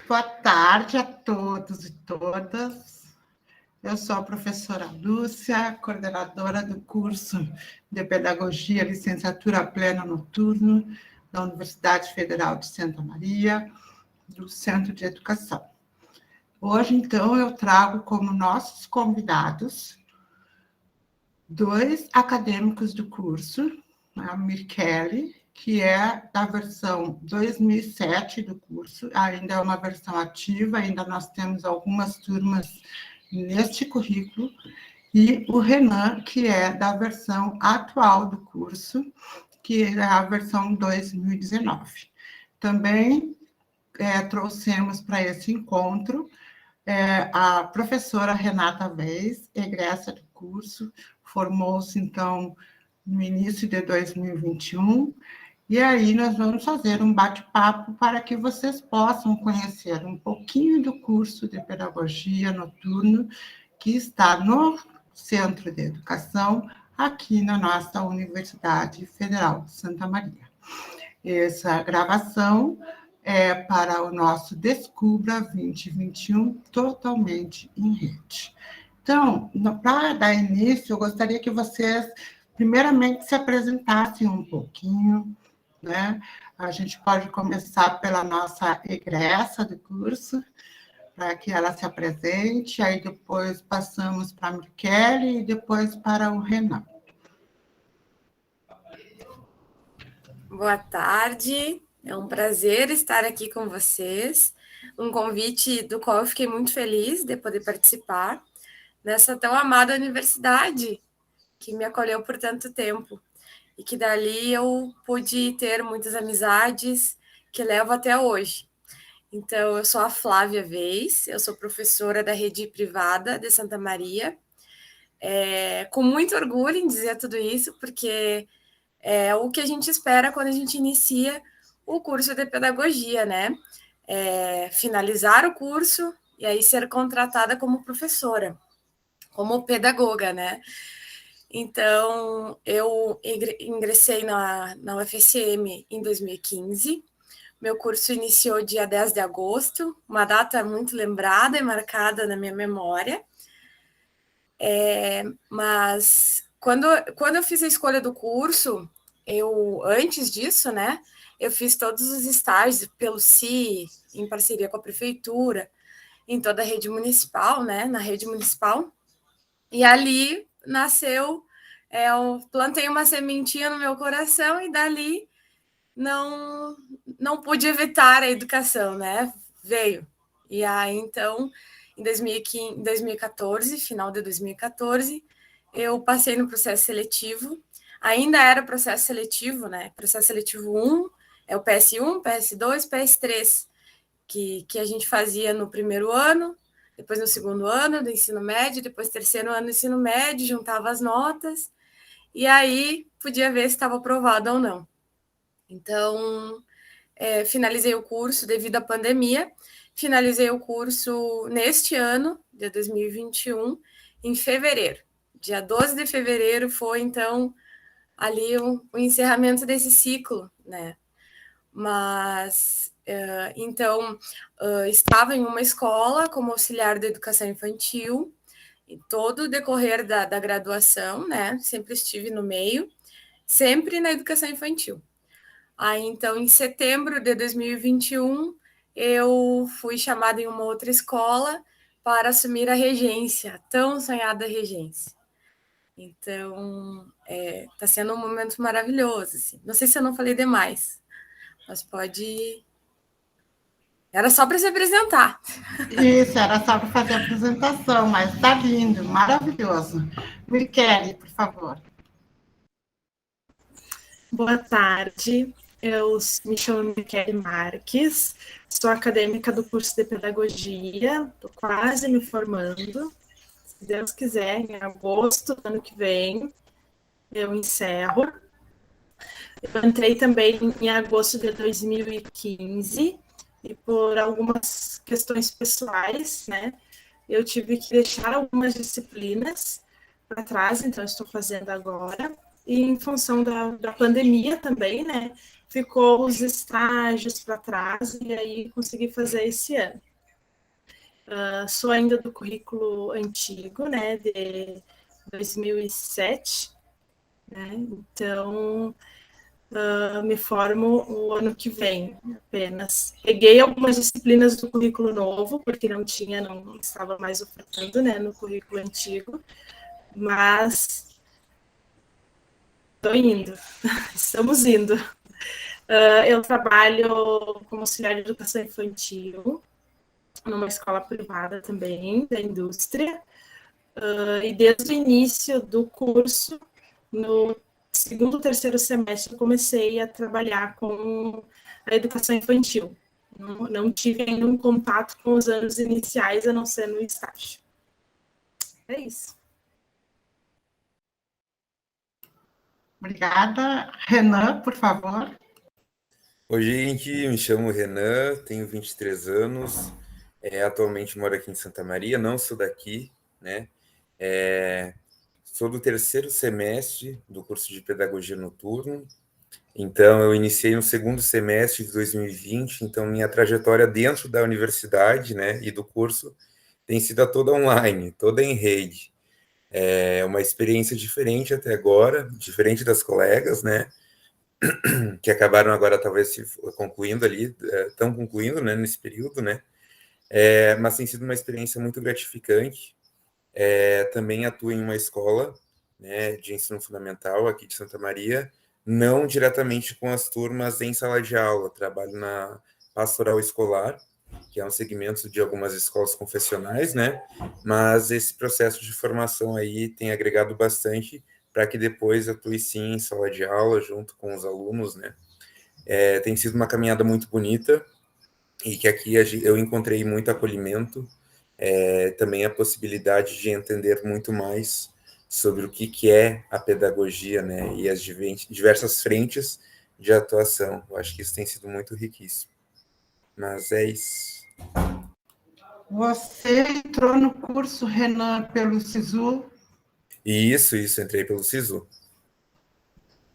Boa tarde a todos e todas. Eu sou a professora Lúcia, coordenadora do curso de Pedagogia Licenciatura Pleno Noturno da Universidade Federal de Santa Maria, do Centro de Educação. Hoje, então, eu trago como nossos convidados 2 acadêmicos do curso, a Michele, que é da versão 2007 do curso, ainda é uma versão ativa, ainda nós temos algumas turmas neste currículo, e o Renan, que é da versão atual do curso, que é a versão 2019. Também trouxemos para esse encontro a professora Renata Weiss, egressa do curso, formou-se, então, no início de 2021, e aí nós vamos fazer um bate-papo para que vocês possam conhecer um pouquinho do curso de Pedagogia Noturno que está no Centro de Educação, aqui na nossa Universidade Federal de Santa Maria. Essa gravação é para o nosso Descubra 2021, totalmente em rede. Então, para dar início, eu gostaria que vocês, primeiramente, se apresentassem um pouquinho, né? A gente pode começar pela nossa egressa do curso, para que ela se apresente, aí depois passamos para a Michele e depois para o Renan. Boa tarde, é um prazer estar aqui com vocês, um convite do qual eu fiquei muito feliz de poder participar nessa tão amada universidade que me acolheu por tanto tempo e que dali eu pude ter muitas amizades que levo até hoje. Então, eu sou a Flávia Weiss, eu sou professora da rede privada de Santa Maria, com muito orgulho em dizer tudo isso, porque é o que a gente espera quando a gente inicia o curso de pedagogia, né? Finalizar o curso e aí ser contratada como professora, como pedagoga, né? Então, eu ingressei na UFSM em 2015. Meu curso iniciou dia 10 de agosto, uma data muito lembrada e marcada na minha memória. Mas quando eu fiz a escolha do curso, antes disso, né, eu fiz todos os estágios pelo CI, em parceria com a prefeitura, em toda a rede municipal, né, na rede municipal. E ali nasceu, eu plantei uma sementinha no meu coração e dali não pude evitar a educação, né? Veio. E aí, então, em 2014, final de 2014, eu passei no processo seletivo. Ainda era processo seletivo, né? Processo seletivo 1, é o PS1, PS2, PS3, que a gente fazia no primeiro ano, depois no segundo ano do ensino médio, depois terceiro ano do ensino médio, juntava as notas, e aí podia ver se estava aprovado ou não. Então, finalizei o curso devido à pandemia, finalizei o curso neste ano, de 2021, em fevereiro. Dia 12 de fevereiro foi, então, ali o encerramento desse ciclo, né? Mas, então, estava em uma escola como auxiliar de educação infantil, em todo o decorrer da graduação, né? Sempre estive no meio, sempre na educação infantil. Aí, então, em setembro de 2021, eu fui chamada em uma outra escola para assumir a regência, a tão sonhada regência. Então, está sendo um momento maravilhoso. Assim. Não sei se eu não falei demais, mas pode... Era só para se apresentar. Isso, era só para fazer a apresentação, mas está lindo, maravilhoso. Michele, por favor. Boa tarde, eu me chamo Michele Marques, sou acadêmica do curso de Pedagogia, estou quase me formando, se Deus quiser, em agosto do ano que vem, eu encerro. Eu entrei também em agosto de 2015, e por algumas questões pessoais, né, eu tive que deixar algumas disciplinas para trás, então estou fazendo agora. E em função da pandemia também, né, ficou os estágios para trás, e aí consegui fazer esse ano. Sou ainda do currículo antigo, né, de 2007, né, então me formo o ano que vem apenas. Peguei algumas disciplinas do currículo novo, porque não estava mais ofertando, né, no currículo antigo, mas estou indo, estamos indo. Eu trabalho como auxiliar de educação infantil, numa escola privada também, da indústria, e desde o início do curso, no segundo, terceiro semestre, eu comecei a trabalhar com a educação infantil. Não tive ainda um contato com os anos iniciais, a não ser no estágio. É isso. Obrigada. Renan, por favor. Oi, gente, me chamo Renan, tenho 23 anos, atualmente moro aqui em Santa Maria, não sou daqui, né? Sou do terceiro semestre do curso de Pedagogia Noturno, então eu iniciei no segundo semestre de 2020, então minha trajetória dentro da universidade, né, e do curso tem sido toda online, toda em rede. É uma experiência diferente até agora, diferente das colegas, né? Que acabaram agora talvez se concluindo ali, estão concluindo, né, nesse período, né, mas tem sido uma experiência muito gratificante. Também atuo em uma escola, né, de ensino fundamental aqui de Santa Maria, não diretamente com as turmas em sala de aula, trabalho na pastoral escolar, que é um segmento de algumas escolas confessionais, né, mas esse processo de formação aí tem agregado bastante para que depois atue sim em sala de aula, junto com os alunos, né. Tem sido uma caminhada muito bonita, e que aqui eu encontrei muito acolhimento, também a possibilidade de entender muito mais sobre o que é a pedagogia, né, e as diversas frentes de atuação. Eu acho que isso tem sido muito riquíssimo. Mas é isso. Você entrou no curso, Renan, pelo SISU? Isso, entrei pelo SISU.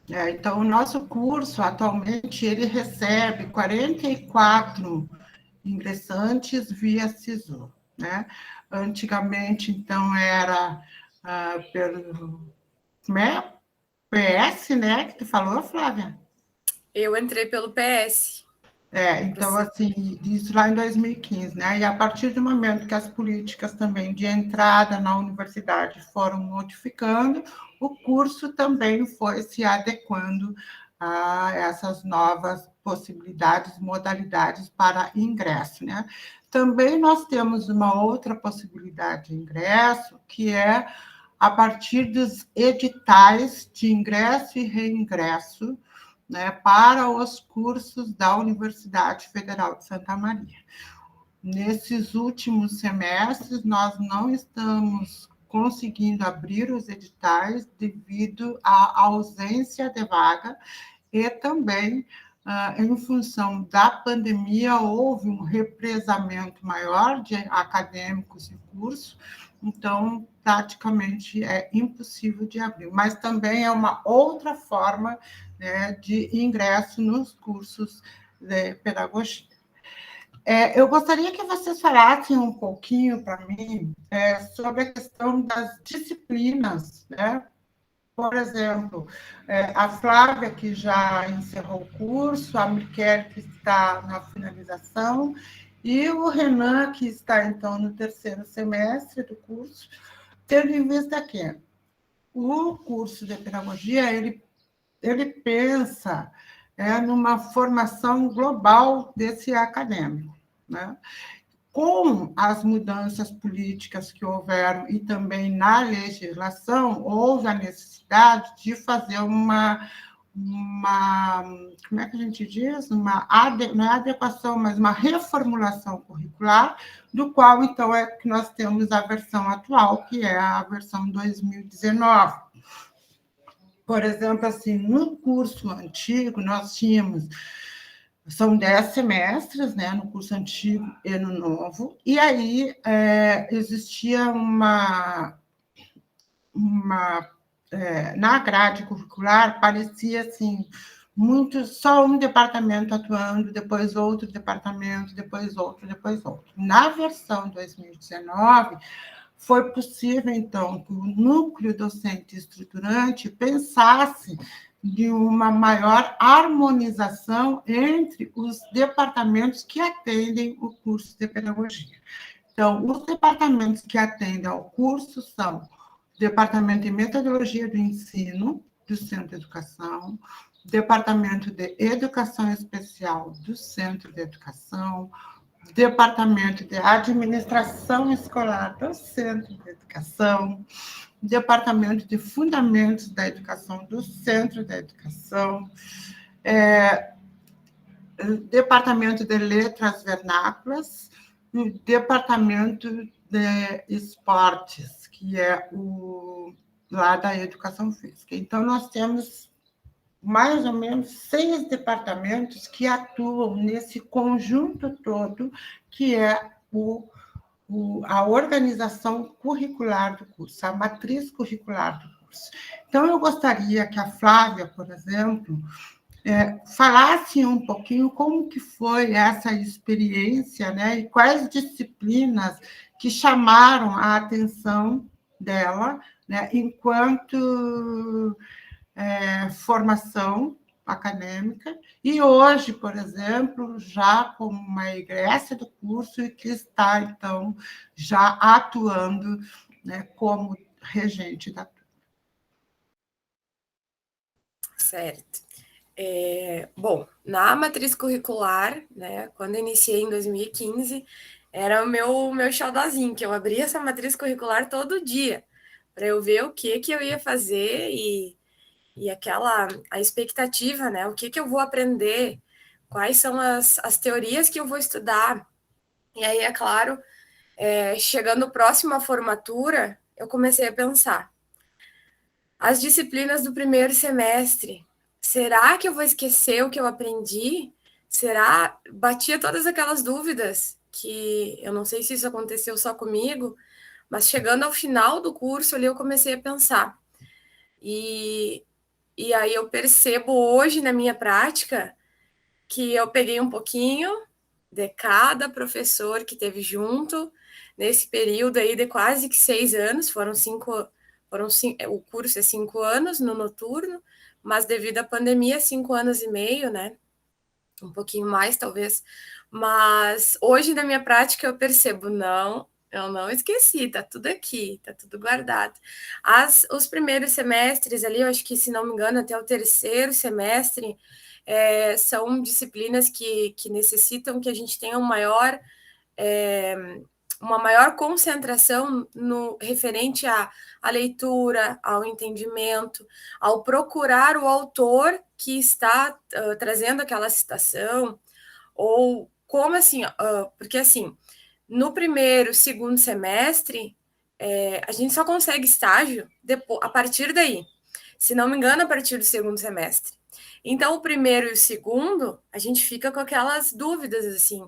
Então, o nosso curso, atualmente, ele recebe 44 ingressantes via SISU, né? Antigamente, então, era pelo PS, né, que tu falou, Flávia? Eu entrei pelo PS. Então, assim, isso lá em 2015, né? E a partir do momento que as políticas também de entrada na universidade foram modificando, o curso também foi se adequando a essas novas possibilidades, modalidades para ingresso, né? Também nós temos uma outra possibilidade de ingresso, que é a partir dos editais de ingresso e reingresso, né, para os cursos da Universidade Federal de Santa Maria. Nesses últimos semestres, nós não estamos conseguindo abrir os editais devido à ausência de vaga e também, em função da pandemia, houve um represamento maior de acadêmicos em curso, então, praticamente é impossível de abrir. Mas também é uma outra forma, né, de ingresso nos cursos de pedagogia. Eu gostaria que vocês falassem um pouquinho para mim sobre a questão das disciplinas, né? Por exemplo, a Flávia, que já encerrou o curso, a Miquele, que está na finalização, e o Renan, que está, então, no terceiro semestre do curso, tendo em vista que o curso de pedagogia, ele pensa numa formação global desse acadêmico, né? Com as mudanças políticas que houveram e também na legislação, houve a necessidade de fazer uma como é que a gente diz? Não é adequação, mas uma reformulação curricular, do qual, então, é que nós temos a versão atual, que é a versão 2019. Por exemplo, assim, no curso antigo, nós tínhamos... São 10 semestres, né, no curso antigo e no novo, e aí existia na grade curricular, parecia assim, só um departamento atuando, depois outro departamento, depois outro, depois outro. Na versão 2019, foi possível, então, que o núcleo docente estruturante pensasse de uma maior harmonização entre os departamentos que atendem o curso de pedagogia. Então, os departamentos que atendem ao curso são o Departamento de Metodologia do Ensino, do Centro de Educação, o Departamento de Educação Especial do Centro de Educação, Departamento de Administração Escolar do Centro de Educação, Departamento de Fundamentos da Educação do Centro de Educação, Departamento de Letras Vernáculas e o Departamento de Esportes, que é o lá da Educação Física. Então, nós temos mais ou menos 6 departamentos que atuam nesse conjunto todo, que é a organização curricular do curso, a matriz curricular do curso. Então, eu gostaria que a Flávia, por exemplo, falasse um pouquinho como que foi essa experiência, né, e quais disciplinas que chamaram a atenção dela, né, enquanto formação acadêmica, e hoje, por exemplo, já como uma egressa do curso e que está, então, já atuando, né, como regente da turma. Certo. Bom, na matriz curricular, né, quando eu iniciei em 2015, era o meu xodózinho, que eu abria essa matriz curricular todo dia, para eu ver o que eu ia fazer e a expectativa, né, o que eu vou aprender, quais são as teorias que eu vou estudar. E aí, é claro, chegando próximo à formatura, eu comecei a pensar, as disciplinas do primeiro semestre, será que eu vou esquecer o que eu aprendi? Será? Batia todas aquelas dúvidas, que eu não sei se isso aconteceu só comigo, mas chegando ao final do curso ali eu comecei a pensar. E aí eu percebo hoje na minha prática que eu peguei um pouquinho de cada professor que teve junto nesse período aí de quase que 6 anos, o curso é 5 anos no noturno, mas devido à pandemia, 5 anos e meio, né? Um pouquinho mais, talvez. Mas hoje, na minha prática, eu percebo, não, eu não esqueci, tá tudo aqui, tá tudo guardado. Os primeiros semestres ali, eu acho que, se não me engano, até o terceiro semestre, são disciplinas que necessitam que a gente tenha uma maior concentração no referente à leitura, ao entendimento, ao procurar o autor que está trazendo aquela citação, ou como assim, porque assim, no primeiro, segundo semestre, a gente só consegue estágio a partir daí, se não me engano, a partir do segundo semestre. Então, o primeiro e o segundo, a gente fica com aquelas dúvidas, assim,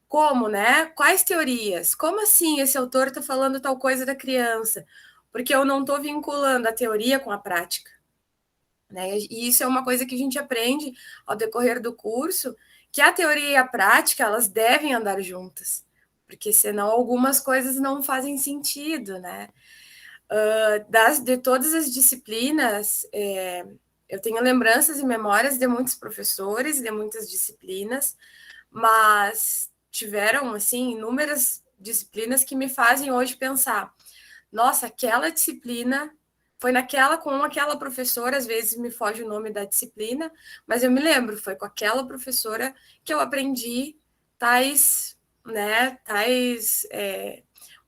como, né? Quais teorias? Como assim esse autor está falando tal coisa da criança? Porque eu não estou vinculando a teoria com a prática, né? E isso é uma coisa que a gente aprende ao decorrer do curso, que a teoria e a prática, elas devem andar juntas, porque senão algumas coisas não fazem sentido, né? De todas as disciplinas, eu tenho lembranças e memórias de muitos professores, de muitas disciplinas, mas tiveram, assim, inúmeras disciplinas que me fazem hoje pensar, nossa, aquela disciplina foi com aquela professora, às vezes me foge o nome da disciplina, mas eu me lembro, foi com aquela professora que eu aprendi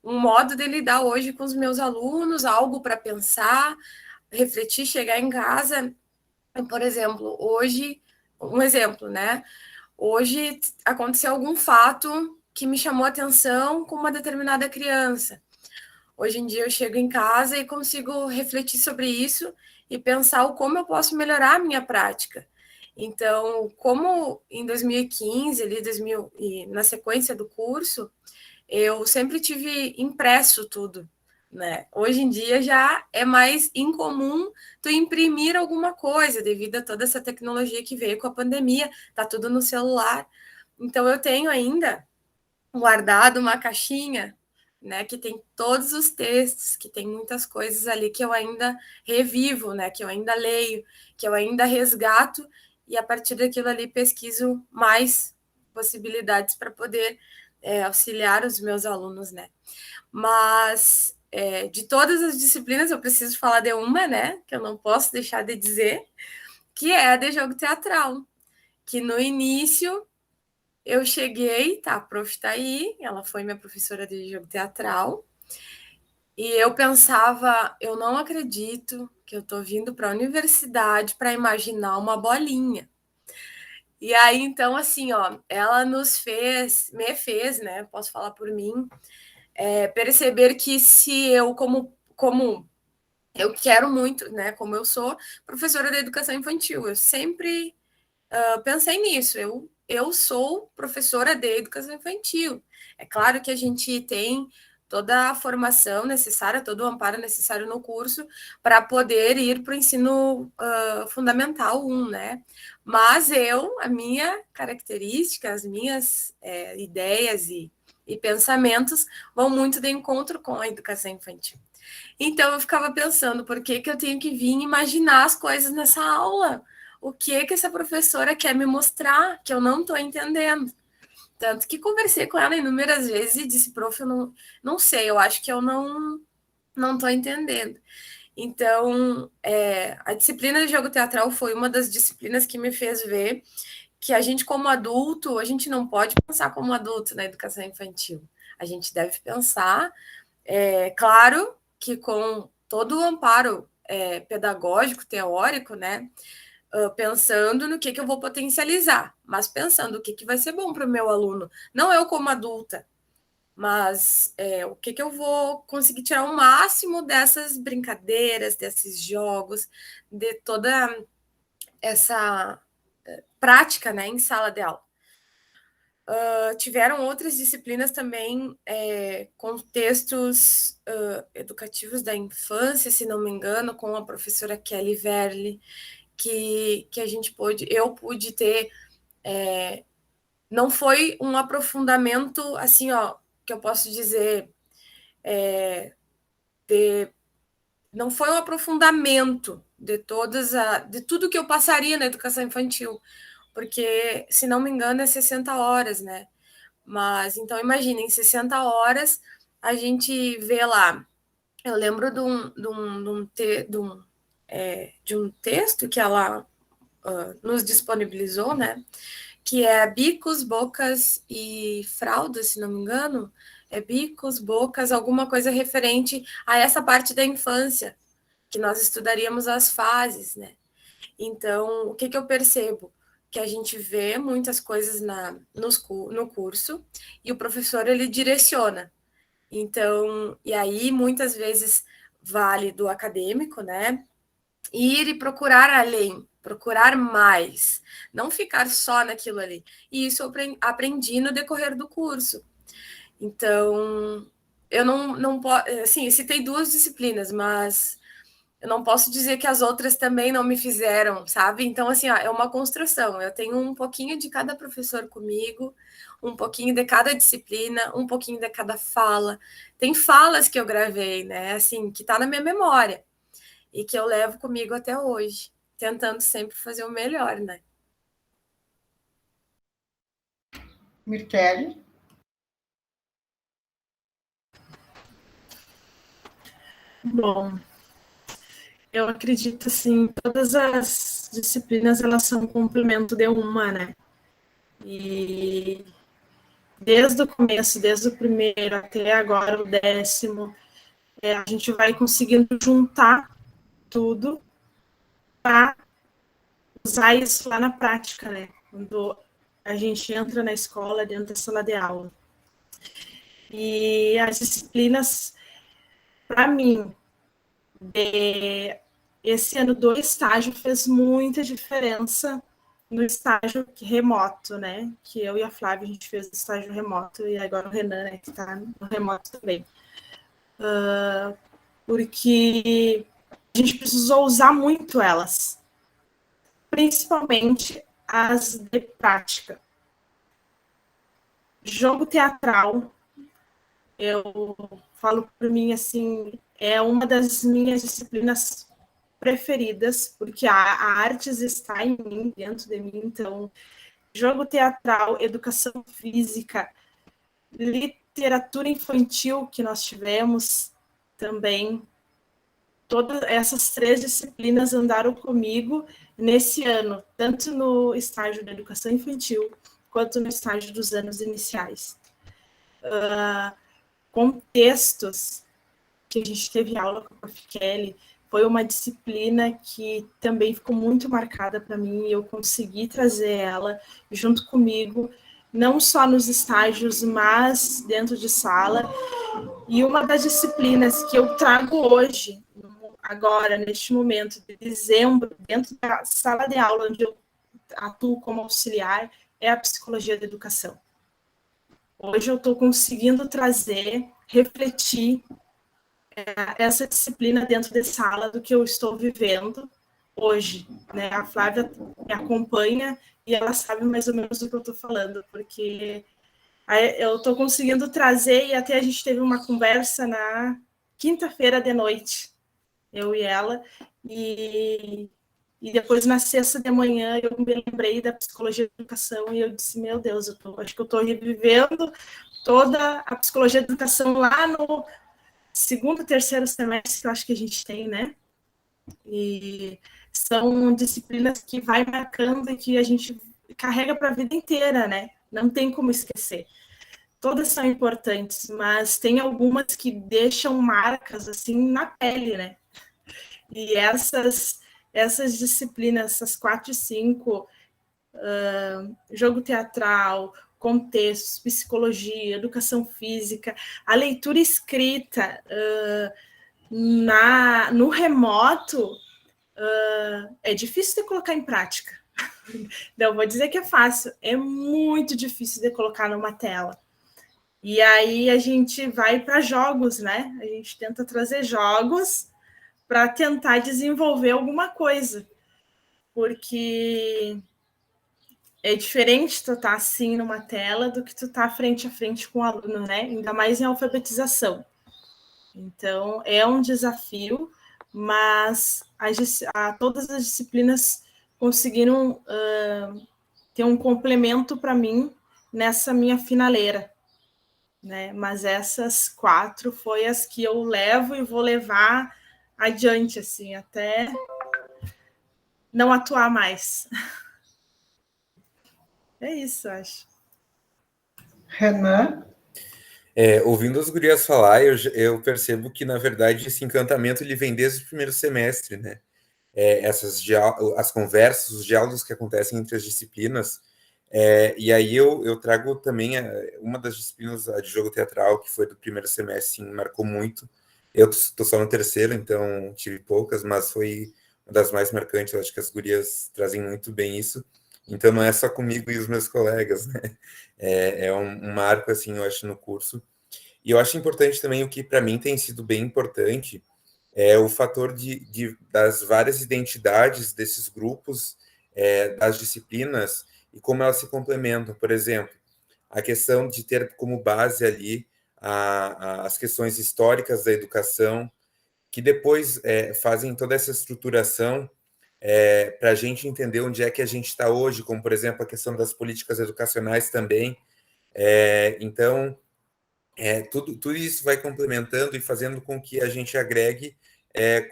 um modo de lidar hoje com os meus alunos, algo para pensar, refletir, chegar em casa. Por exemplo, hoje, um exemplo, né? Hoje aconteceu algum fato que me chamou a atenção com uma determinada criança. Hoje em dia eu chego em casa e consigo refletir sobre isso e pensar como eu posso melhorar a minha prática. Então, como em 2015, na sequência do curso, eu sempre tive impresso tudo. né? Hoje em dia já é mais incomum tu imprimir alguma coisa devido a toda essa tecnologia que veio com a pandemia, tá tudo no celular. Então eu tenho ainda guardado uma caixinha, né, que tem todos os textos, que tem muitas coisas ali que eu ainda revivo, né, que eu ainda leio, que eu ainda resgato e a partir daquilo ali pesquiso mais possibilidades para poder auxiliar os meus alunos, né? Mas de todas as disciplinas eu preciso falar de uma, né, que eu não posso deixar de dizer, que é a de jogo teatral, que no início eu cheguei, tá, a prof tá aí, ela foi minha professora de jogo teatral, e eu pensava, eu não acredito que eu tô vindo para a universidade para imaginar uma bolinha. E aí, então, assim, ó, ela me fez, né, posso falar por mim, perceber que se eu, como eu quero muito, né, como eu sou professora de educação infantil, eu sempre pensei nisso, eu sou professora de educação infantil. É claro que a gente tem toda a formação necessária, todo o amparo necessário no curso para poder ir para o ensino fundamental 1, né? Mas a minha característica, as minhas ideias e pensamentos vão muito de encontro com a educação infantil. Então eu ficava pensando, por que eu tenho que vir imaginar as coisas nessa aula? O que essa professora quer me mostrar que eu não estou entendendo? Tanto que conversei com ela inúmeras vezes e disse, prof, eu não sei, eu acho que eu não estou entendendo. Então, a disciplina de jogo teatral foi uma das disciplinas que me fez ver que a gente, como adulto, a gente não pode pensar como adulto na educação infantil. A gente deve pensar, claro, que com todo o amparo pedagógico, teórico, né? Pensando no que eu vou potencializar, mas pensando o que vai ser bom para o meu aluno. Não eu como adulta, mas o que eu vou conseguir tirar o máximo dessas brincadeiras, desses jogos, de toda essa prática, né, em sala de aula. Tiveram outras disciplinas também, contextos educativos da infância, se não me engano, com a professora Kelly Verli, que eu pude ter, não foi um aprofundamento, assim, ó, que eu posso dizer, não foi um aprofundamento de tudo que eu passaria na educação infantil, porque, se não me engano, é 60 horas, né? Mas, então, imaginem, 60 horas, a gente vê lá, eu lembro de um texto que ela nos disponibilizou, né? Que é bicos, bocas e fraldas, se não me engano. É bicos, bocas, alguma coisa referente a essa parte da infância, que nós estudaríamos as fases, né? Então, o que eu percebo? Que a gente vê muitas coisas no curso e o professor, ele direciona. Então, e aí, muitas vezes, vale do acadêmico, né? Ir e procurar além, procurar mais, não ficar só naquilo ali. E isso eu aprendi no decorrer do curso. Então, eu não posso, assim, eu citei 2 disciplinas, mas eu não posso dizer que as outras também não me fizeram, sabe? Então, assim, ó, é uma construção. Eu tenho um pouquinho de cada professor comigo, um pouquinho de cada disciplina, um pouquinho de cada fala. Tem falas que eu gravei, né? Assim, que tá na minha memória e que eu levo comigo até hoje, tentando sempre fazer o melhor, né? Mirkelly. Bom, eu acredito, assim, todas as disciplinas, elas são um complemento de uma, né? E desde o começo, desde o primeiro até agora o 10º, a gente vai conseguindo juntar tudo para usar isso lá na prática, né? Quando a gente entra na escola, dentro da sala de aula. E as disciplinas, para mim, esse ano do estágio fez muita diferença no estágio remoto, né? Que eu e a Flávia, a gente fez o estágio remoto, e agora o Renan, né, que está no remoto também. porque a gente precisou usar muito elas, principalmente as de prática. Jogo teatral, eu falo por mim assim, é uma das minhas disciplinas preferidas, porque a artes está em mim, dentro de mim, então jogo teatral, educação física, literatura infantil que nós tivemos também. Todas essas 3 disciplinas andaram comigo nesse ano, tanto no estágio da educação infantil, quanto no estágio dos anos iniciais. Contextos, que a gente teve aula com a Prof. Kelly, foi uma disciplina que também ficou muito marcada para mim, e eu consegui trazer ela junto comigo, não só nos estágios, mas dentro de sala. E uma das disciplinas que eu trago hoje, agora, neste momento de dezembro, dentro da sala de aula onde eu atuo como auxiliar, é a psicologia da educação. Hoje eu estou conseguindo trazer, refletir essa disciplina dentro de sala do que eu estou vivendo hoje, né? A Flávia me acompanha e ela sabe mais ou menos do que eu estou falando, porque eu estou conseguindo trazer, e até a gente teve uma conversa na quinta-feira de noite, eu e ela, e depois na sexta de manhã eu me lembrei da psicologia da educação e eu disse, meu Deus, acho que eu estou revivendo toda a psicologia da educação lá no segundo, terceiro semestre que eu acho que a gente tem, né? E são disciplinas que vai marcando e que a gente carrega para a vida inteira, né? Não tem como esquecer. Todas são importantes, mas tem algumas que deixam marcas assim na pele, né? E essas disciplinas, essas 4 e 5, jogo teatral, contextos, psicologia, educação física, a leitura escrita no remoto é difícil de colocar em prática. Não vou dizer que é fácil, é muito difícil de colocar numa tela. E aí a gente vai para jogos, né? A gente tenta trazer jogos para tentar desenvolver alguma coisa, porque é diferente tu estar assim numa tela do que tu estar frente a frente com o aluno, né? Ainda mais em alfabetização. Então, é um desafio, mas todas as disciplinas conseguiram ter um complemento para mim nessa minha finaleira, né? Mas essas 4 foi as que eu levo e vou levar adiante, assim, até não atuar mais. É isso, acho. Renan? Ouvindo as gurias falar, eu percebo que, na verdade, esse encantamento ele vem desde o primeiro semestre, né? As conversas, os diálogos que acontecem entre as disciplinas. E aí eu trago também uma das disciplinas, a de jogo teatral, que foi do primeiro semestre, sim, marcou muito. Eu estou só no terceiro, então tive poucas, mas foi uma das mais marcantes. Eu acho que as gurias trazem muito bem isso. Então não é só comigo e os meus colegas, né? É um marco, assim, eu acho, no curso. E eu acho importante também, o que para mim tem sido bem importante, é o fator das várias identidades desses grupos, das disciplinas, e como elas se complementam. Por exemplo, a questão de ter como base ali as questões históricas da educação, que depois fazem toda essa estruturação para a gente entender onde é que a gente está hoje, como, por exemplo, a questão das políticas educacionais também. Então, tudo isso vai complementando e fazendo com que a gente agregue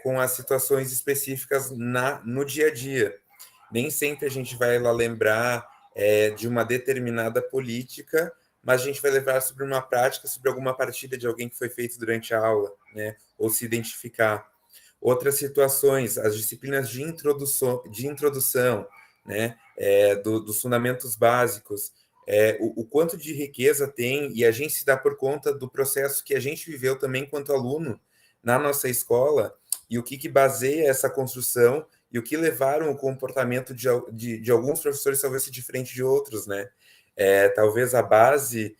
com as situações específicas no dia a dia. Nem sempre a gente vai lá lembrar de uma determinada política, mas a gente vai levar sobre uma prática, sobre alguma partilha de alguém que foi feito durante a aula, né? Ou se identificar. Outras situações, as disciplinas de introdução, né? Dos fundamentos básicos, o quanto de riqueza tem, e a gente se dá por conta do processo que a gente viveu também enquanto aluno na nossa escola, e o que baseia essa construção, e o que levaram o comportamento de alguns professores talvez ser diferente de outros, né? Talvez a base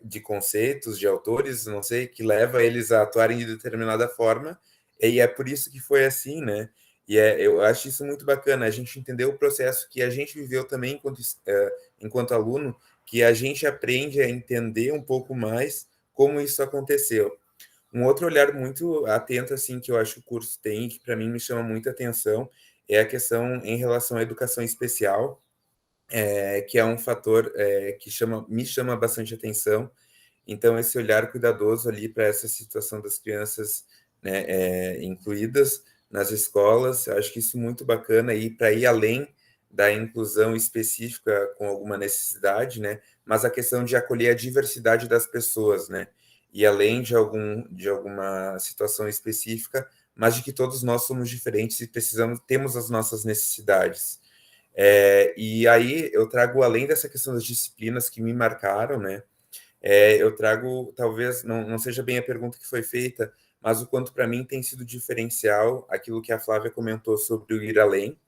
de conceitos, de autores, não sei, que leva eles a atuarem de determinada forma, e é por isso que foi assim, né? E eu acho isso muito bacana, a gente entender o processo que a gente viveu também enquanto aluno, que a gente aprende a entender um pouco mais como isso aconteceu. Um outro olhar muito atento, assim, que eu acho que o curso tem, que para mim me chama muita atenção, é a questão em relação à educação especial, que é um fator que me chama bastante atenção. Então, esse olhar cuidadoso ali para essa situação das crianças, né, incluídas nas escolas, eu acho que isso é muito bacana, e para ir além da inclusão específica com alguma necessidade, né, mas a questão de acolher a diversidade das pessoas, né, e além de alguma situação específica, mas de que todos nós somos diferentes e temos as nossas necessidades. E aí eu trago, além dessa questão das disciplinas que me marcaram, né, eu trago, talvez não seja bem a pergunta que foi feita, mas o quanto para mim tem sido diferencial aquilo que a Flávia comentou sobre o ir além,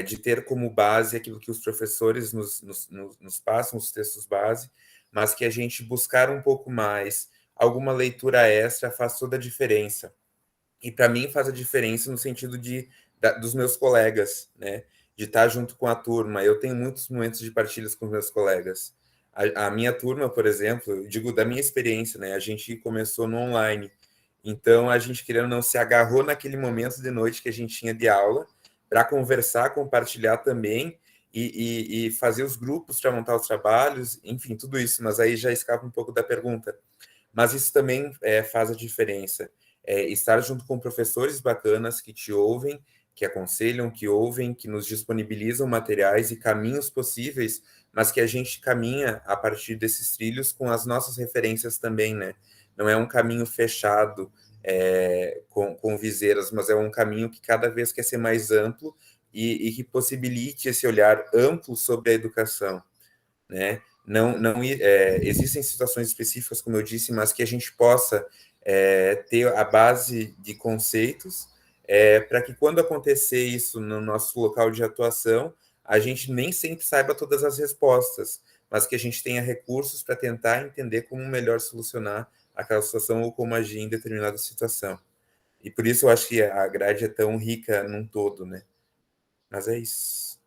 de ter como base aquilo que os professores nos passam, os textos base, mas que a gente buscar um pouco mais, alguma leitura extra faz toda a diferença. E para mim faz a diferença no sentido dos meus colegas, né? De estar junto com a turma. Eu tenho muitos momentos de partilhas com os meus colegas. A minha turma, por exemplo, eu digo da minha experiência, né? A gente começou no online. Então, a gente, querendo ou não, se agarrou naquele momento de noite que a gente tinha de aula para conversar, compartilhar também e fazer os grupos para montar os trabalhos, enfim, tudo isso. Mas aí já escapa um pouco da pergunta. Mas isso também faz a diferença. Estar junto com professores bacanas que te ouvem, que aconselham, que ouvem, que nos disponibilizam materiais e caminhos possíveis, mas que a gente caminha a partir desses trilhos com as nossas referências também, né? Não é um caminho fechado com viseiras, mas é um caminho que cada vez quer ser mais amplo e que possibilite esse olhar amplo sobre a educação, né? Não existem situações específicas, como eu disse, mas que a gente possa ter a base de conceitos para que quando acontecer isso no nosso local de atuação, a gente nem sempre saiba todas as respostas, mas que a gente tenha recursos para tentar entender como melhor solucionar aquela situação ou como agir em determinada situação. E por isso eu acho que a grade é tão rica num todo, né? Mas é isso.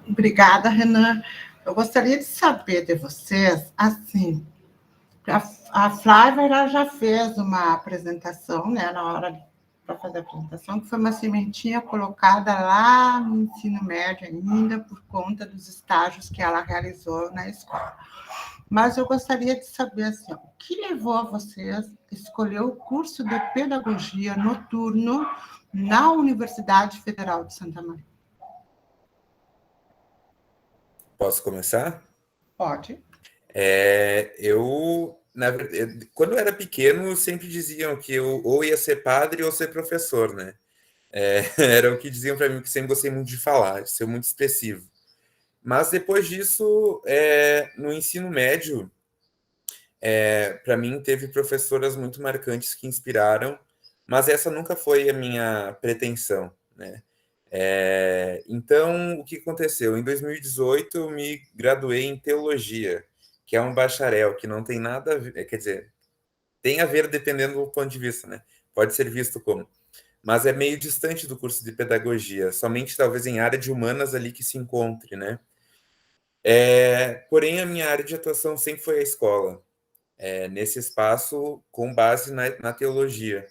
Obrigada, Renan. Eu gostaria de saber de vocês, assim, a Flávia ela já fez uma apresentação, né, na hora para fazer a apresentação, que foi uma sementinha colocada lá no ensino médio ainda, por conta dos estágios que ela realizou na escola. Mas eu gostaria de saber, assim, o que levou a vocês a escolher o curso de pedagogia noturno na Universidade Federal de Santa Maria? Posso começar? Pode. Quando eu era pequeno, sempre diziam que eu ou ia ser padre ou ser professor, né? Era o que diziam para mim, que sempre gostei muito de falar, de ser muito expressivo. Mas depois disso, no ensino médio, para mim teve professoras muito marcantes que inspiraram, mas essa nunca foi a minha pretensão, né? Então, o que aconteceu? Em 2018, eu me graduei em teologia, que é um bacharel que não tem nada a ver, quer dizer, tem a ver dependendo do ponto de vista, né? Pode ser visto como, mas é meio distante do curso de pedagogia, somente talvez em área de humanas ali que se encontre, né? Porém, a minha área de atuação sempre foi a escola, nesse espaço com base na teologia.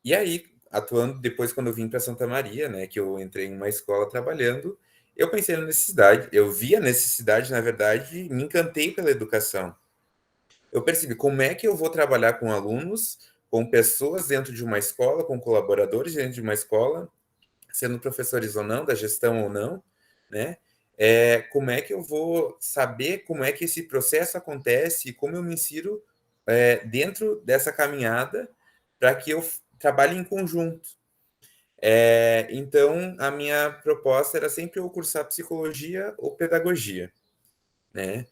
E aí, atuando depois, quando eu vim para Santa Maria, né, que eu entrei em uma escola trabalhando, eu pensei na necessidade, eu vi a necessidade, na verdade, e me encantei pela educação. Eu percebi como é que eu vou trabalhar com alunos, com pessoas dentro de uma escola, com colaboradores dentro de uma escola, sendo professores ou não, da gestão ou não, né? Como é que eu vou saber como é que esse processo acontece e como eu me insiro dentro dessa caminhada para que eu trabalhe em conjunto. Então, a minha proposta era sempre eu cursar psicologia ou pedagogia, né?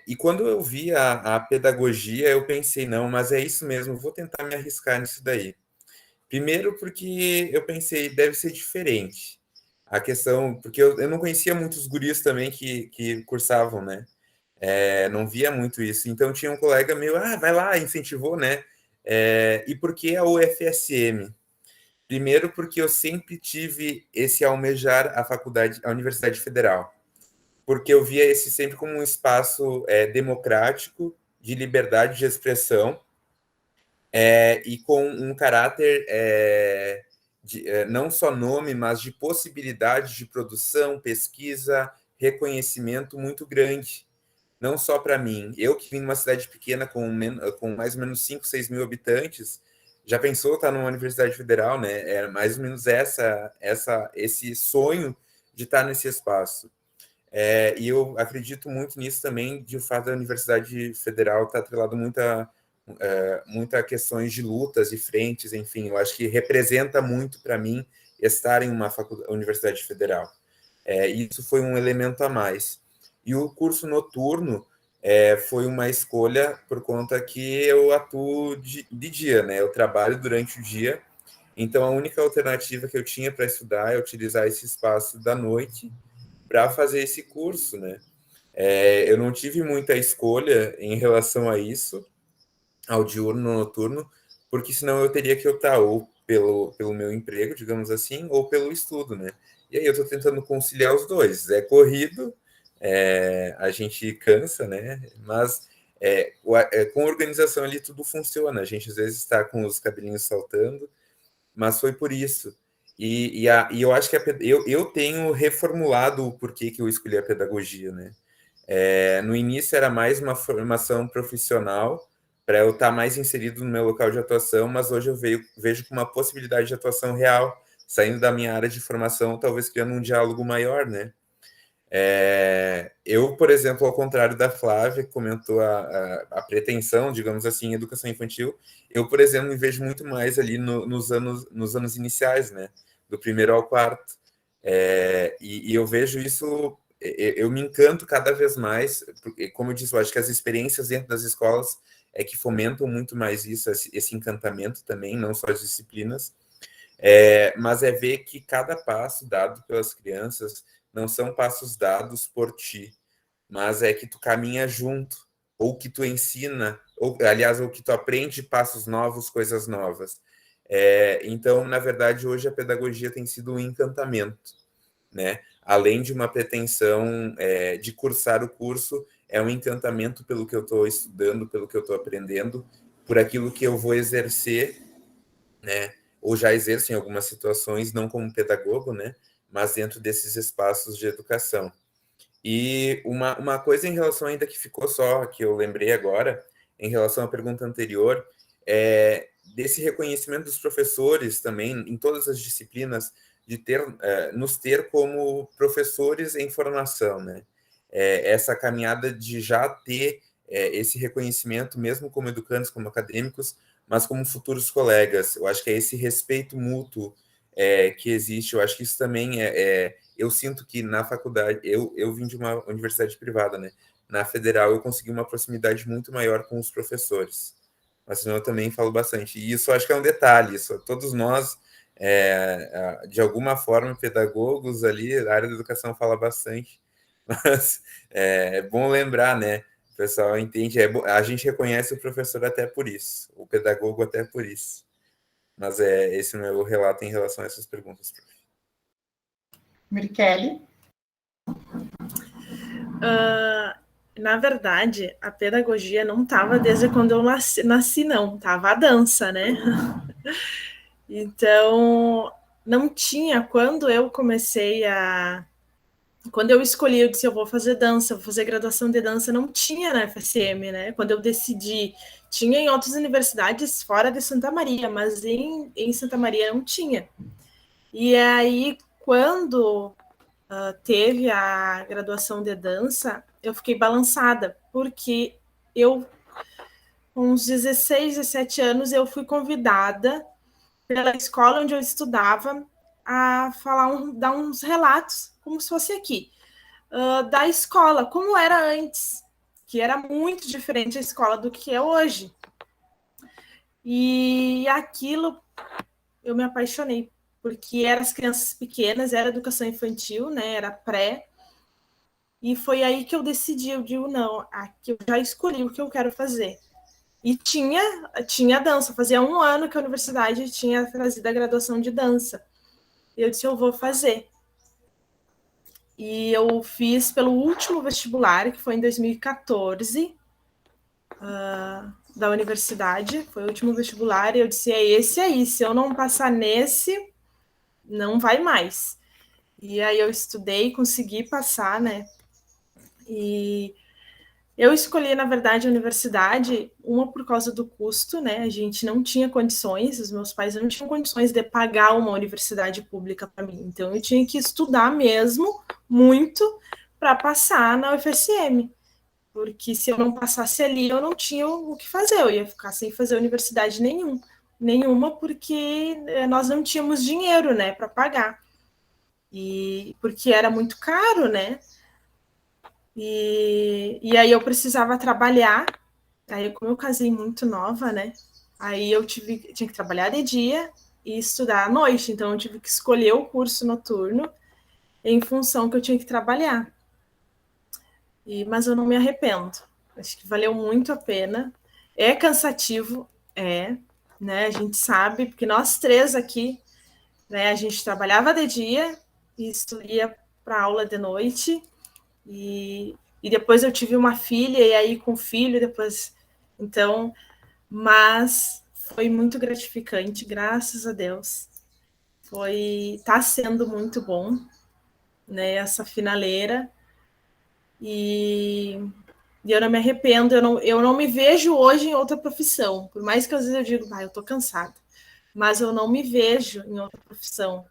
E quando eu vi a pedagogia, eu pensei, não, mas é isso mesmo, vou tentar me arriscar nisso daí. Primeiro porque eu pensei, deve ser diferente. a questão, porque eu não conhecia muitos guris também que cursavam, né? Não via muito isso. Então tinha um colega meu, vai lá, incentivou, né? E por que a UFSM? Primeiro porque eu sempre tive esse almejar a Universidade Federal, porque eu via esse sempre como um espaço democrático, de liberdade de expressão, e com um caráter não só nome, mas de possibilidade de produção, pesquisa, reconhecimento muito grande. Não só para mim. Eu que vim de uma cidade pequena com mais ou menos 5, 6 mil habitantes, já pensou estar numa universidade federal, né? É mais ou menos esse sonho de estar nesse espaço. E eu acredito muito nisso também, de o fato da Universidade Federal estar atrelado muita questões de lutas e frentes, enfim, eu acho que representa muito para mim estar em uma universidade federal. Isso foi um elemento a mais. E o curso noturno foi uma escolha por conta que eu atuo de dia, né? Eu trabalho durante o dia, então a única alternativa que eu tinha para estudar é utilizar esse espaço da noite para fazer esse curso, né? Eu não tive muita escolha em relação a isso, ao diurno, noturno, porque senão eu teria que optar ou pelo meu emprego, digamos assim, ou pelo estudo, né? E aí eu estou tentando conciliar os dois. É corrido, a gente cansa, né? Mas com organização ali tudo funciona. A gente às vezes está com os cabelinhos saltando, mas foi por isso. E eu acho que eu tenho reformulado o porquê que eu escolhi a pedagogia, né? No início era mais uma formação profissional para eu estar mais inserido no meu local de atuação, mas hoje eu vejo com uma possibilidade de atuação real, saindo da minha área de formação, talvez criando um diálogo maior, né? Eu, por exemplo, ao contrário da Flávia, que comentou a pretensão, digamos assim, em educação infantil, eu, por exemplo, me vejo muito mais ali nos anos iniciais, né? Do primeiro ao quarto. E eu vejo isso, eu me encanto cada vez mais, porque, como eu disse, eu acho que as experiências dentro das escolas que fomentam muito mais isso, esse encantamento também, não só as disciplinas, mas ver que cada passo dado pelas crianças não são passos dados por ti, mas é que tu caminha junto, ou que tu ensina, ou que tu aprende passos novos, coisas novas. Então, na verdade, hoje a pedagogia tem sido um encantamento, né? Além de uma pretensão de cursar o curso, é um encantamento pelo que eu estou estudando, pelo que eu estou aprendendo, por aquilo que eu vou exercer, né? Ou já exerço em algumas situações, não como pedagogo, né? Mas dentro desses espaços de educação. E uma coisa em relação ainda que ficou só, que eu lembrei agora, em relação à pergunta anterior, desse reconhecimento dos professores também, em todas as disciplinas, de nos ter como professores em formação, né? Essa caminhada de já ter esse reconhecimento, mesmo como educandos, como acadêmicos, mas como futuros colegas. Eu acho que é esse respeito mútuo que existe. Eu acho que isso também eu sinto que na faculdade, eu vim de uma universidade privada, né? Na federal eu consegui uma proximidade muito maior com os professores. Mas senão eu também falo bastante. E isso eu acho que é um detalhe. Isso, todos nós, de alguma forma, pedagogos ali, a área da educação fala bastante. Mas é bom lembrar, né? O pessoal entende, a gente reconhece o professor até por isso, o pedagogo até por isso. Mas esse é o meu relato em relação a essas perguntas, prof. Mirkelly? Na verdade, a pedagogia não estava desde quando eu nasci não, estava a dança, né? Então, não tinha, quando eu escolhi, eu disse, eu vou fazer dança, vou fazer graduação de dança, não tinha na FSM, né? Quando eu decidi, tinha em outras universidades fora de Santa Maria, mas em Santa Maria não tinha. E aí, quando teve a graduação de dança, eu fiquei balançada, porque eu, com uns 16, 17 anos, eu fui convidada pela escola onde eu estudava a dar uns relatos, como se fosse aqui, da escola, como era antes, que era muito diferente a escola do que é hoje. E aquilo, eu me apaixonei porque eram as crianças pequenas, era educação infantil, né? Era pré. E foi aí que eu decidi, eu digo, não, aqui eu já escolhi o que eu quero fazer. E tinha dança, fazia 1 ano que a universidade tinha trazido a graduação de dança. E eu disse, eu vou fazer. E eu fiz pelo último vestibular, que foi em 2014, da universidade, foi o último vestibular, e eu disse, é esse aí, se eu não passar nesse, não vai mais. E aí eu estudei, consegui passar, né? E eu escolhi, na verdade, a universidade, uma por causa do custo, né? A gente não tinha condições, os meus pais não tinham condições de pagar uma universidade pública para mim. Então, eu tinha que estudar mesmo muito para passar na UFSM. Porque se eu não passasse ali, eu não tinha o que fazer, eu ia ficar sem fazer universidade nenhuma, porque nós não tínhamos dinheiro, né, para pagar. E porque era muito caro, né? E aí eu precisava trabalhar. Aí, como eu casei muito nova, né? Aí eu tinha que trabalhar de dia e estudar à noite. Então, eu tive que escolher o curso noturno em função que eu tinha que trabalhar. Mas eu não me arrependo. Acho que valeu muito a pena. É cansativo, né? A gente sabe, porque nós 3 aqui, né? A gente trabalhava de dia e ia para aula de noite. E depois eu tive uma filha, e aí com o filho, depois. Então, mas foi muito gratificante, graças a Deus. Tá sendo muito bom, né? Essa finaleira. E eu não me arrependo, eu não me vejo hoje em outra profissão. Por mais que às vezes eu digo, eu tô cansada. Mas eu não me vejo em outra profissão,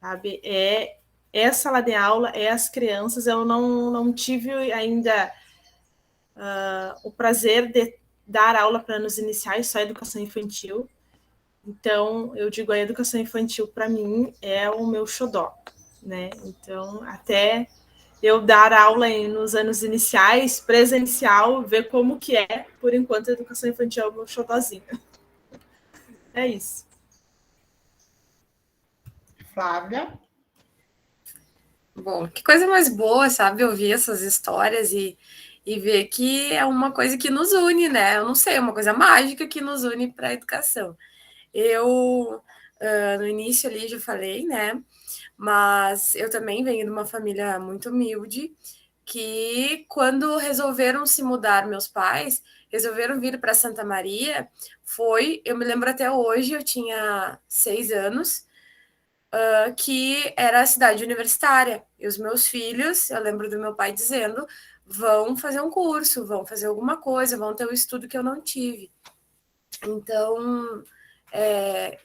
sabe? É sala de aula, é as crianças. Eu não tive ainda o prazer de dar aula para anos iniciais, só educação infantil. Então, eu digo, a educação infantil, para mim, é o meu xodó, né? Então, até eu dar aula nos anos iniciais, presencial, ver como que é, por enquanto, a educação infantil é o meu xodózinho. É isso. Flávia? Bom, que coisa mais boa, sabe? Ouvir essas histórias e ver que é uma coisa que nos une, né? Eu não sei, é uma coisa mágica que nos une para a educação. Eu, no início ali, já falei, né? Mas eu também venho de uma família muito humilde, que quando resolveram se mudar, meus pais resolveram vir para Santa Maria, eu me lembro até hoje, eu tinha 6 anos, que era a cidade universitária. E os meus filhos, eu lembro do meu pai dizendo, vão fazer um curso, vão fazer alguma coisa, vão ter o estudo que eu não tive. Então,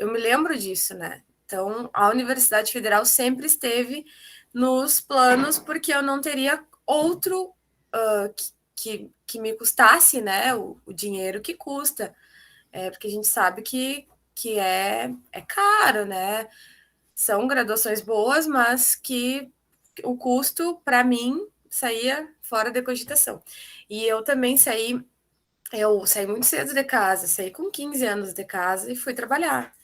eu me lembro disso, né? Então, a Universidade Federal sempre esteve nos planos, porque eu não teria outro que me custasse, né? O dinheiro que custa. Porque a gente sabe que é caro, né? São graduações boas, mas que o custo, para mim, saía fora da cogitação. E eu também eu saí muito cedo de casa, saí com 15 anos de casa e fui trabalhar.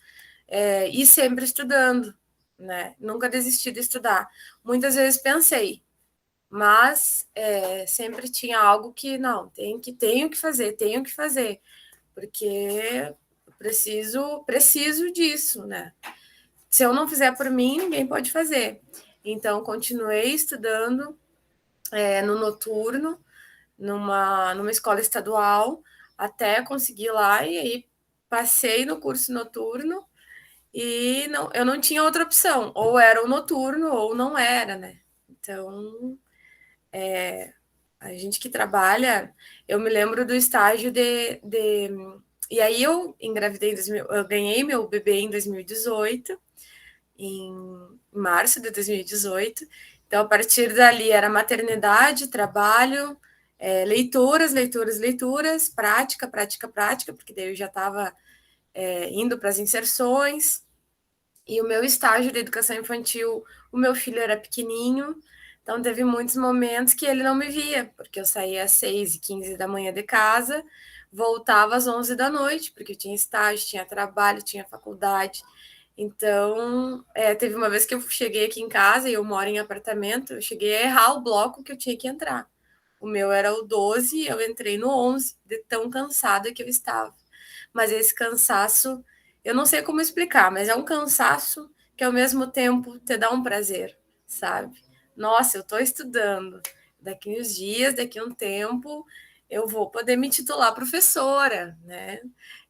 E sempre estudando, né? Nunca desisti de estudar. Muitas vezes pensei, mas sempre tinha algo que, não, tenho que fazer, porque preciso disso, né? Se eu não fizer por mim, ninguém pode fazer. Então, continuei estudando no noturno, numa escola estadual, até conseguir lá, e aí passei no curso noturno, e eu não tinha outra opção, ou era o noturno, ou não era, né? Então, a gente que trabalha, eu me lembro do estágio e aí eu engravidei, eu ganhei meu bebê em 2018, em março de 2018. Então, a partir dali era maternidade, trabalho, leituras, prática, porque daí eu já estava indo para as inserções. E o meu estágio de educação infantil, o meu filho era pequenininho, então teve muitos momentos que ele não me via, porque eu saía às 6h15 da manhã de casa, voltava às 11 da noite, porque eu tinha estágio, tinha trabalho, tinha faculdade. Então, teve uma vez que eu cheguei aqui em casa e eu moro em apartamento, eu cheguei a errar o bloco que eu tinha que entrar. O meu era o 12, eu entrei no 11, de tão cansada que eu estava. Mas esse cansaço, eu não sei como explicar, mas é um cansaço que ao mesmo tempo te dá um prazer, sabe? Nossa, eu estou estudando. Daqui uns dias, daqui um tempo, eu vou poder me titular professora, né?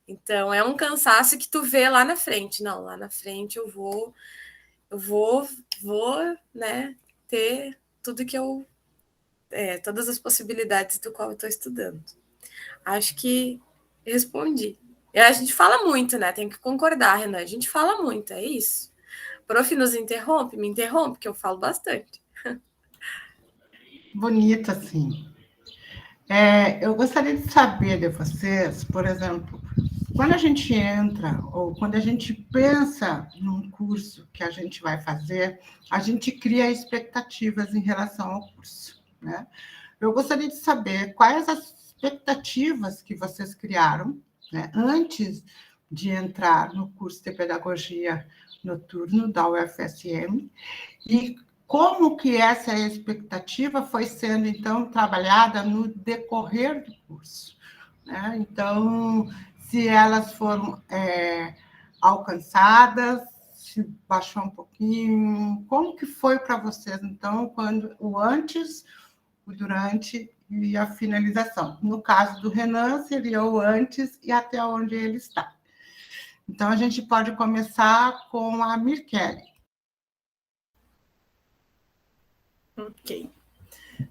Então é um cansaço que tu vê lá na frente. Não, lá na frente eu vou, né, ter tudo que todas as possibilidades do qual eu estou estudando. Acho que respondi. E a gente fala muito, né? Tem que concordar, Renan. A gente fala muito, é isso. Prof nos interrompe, me interrompe, que eu falo bastante. Bonito, assim. Eu gostaria de saber de vocês, por exemplo, quando a gente entra ou quando a gente pensa num curso que a gente vai fazer, a gente cria expectativas em relação ao curso, né? Eu gostaria de saber quais as expectativas que vocês criaram, né, antes de entrar no curso de Pedagogia Noturno da UFSM e como que essa expectativa foi sendo, então, trabalhada no decorrer do curso, né? Então, se elas foram alcançadas, se baixou um pouquinho, como que foi para vocês, então, quando o antes, o durante e a finalização? No caso do Renan, seria o antes e até onde ele está. Então, a gente pode começar com a Mirkelly. Ok.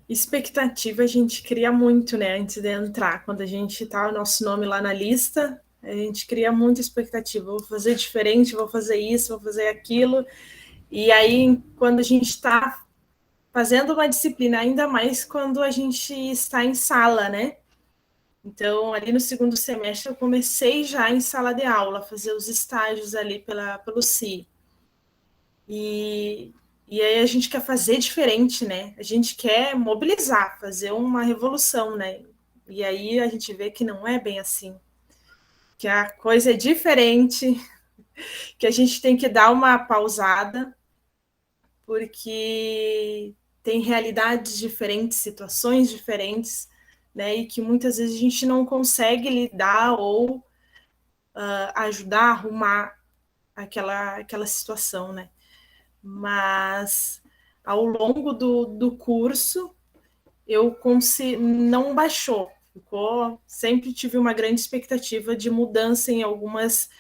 Expectativa a gente cria muito, né? Antes de entrar, quando a gente tá o nosso nome lá na lista, a gente cria muita expectativa. Vou fazer diferente, vou fazer isso, vou fazer aquilo. E aí, quando a gente está fazendo uma disciplina, ainda mais quando a gente está em sala, né? Então, ali no segundo semestre, eu comecei já em sala de aula, fazer os estágios ali pelo CI. E aí a gente quer fazer diferente, né? A gente quer mobilizar, fazer uma revolução, né? E aí a gente vê que não é bem assim, que a coisa é diferente, que a gente tem que dar uma pausada, porque tem realidades diferentes, situações diferentes, né? E que muitas vezes a gente não consegue lidar ou ajudar a arrumar aquela situação, né? Mas ao longo do curso eu não baixou, sempre tive uma grande expectativa de mudança em algumas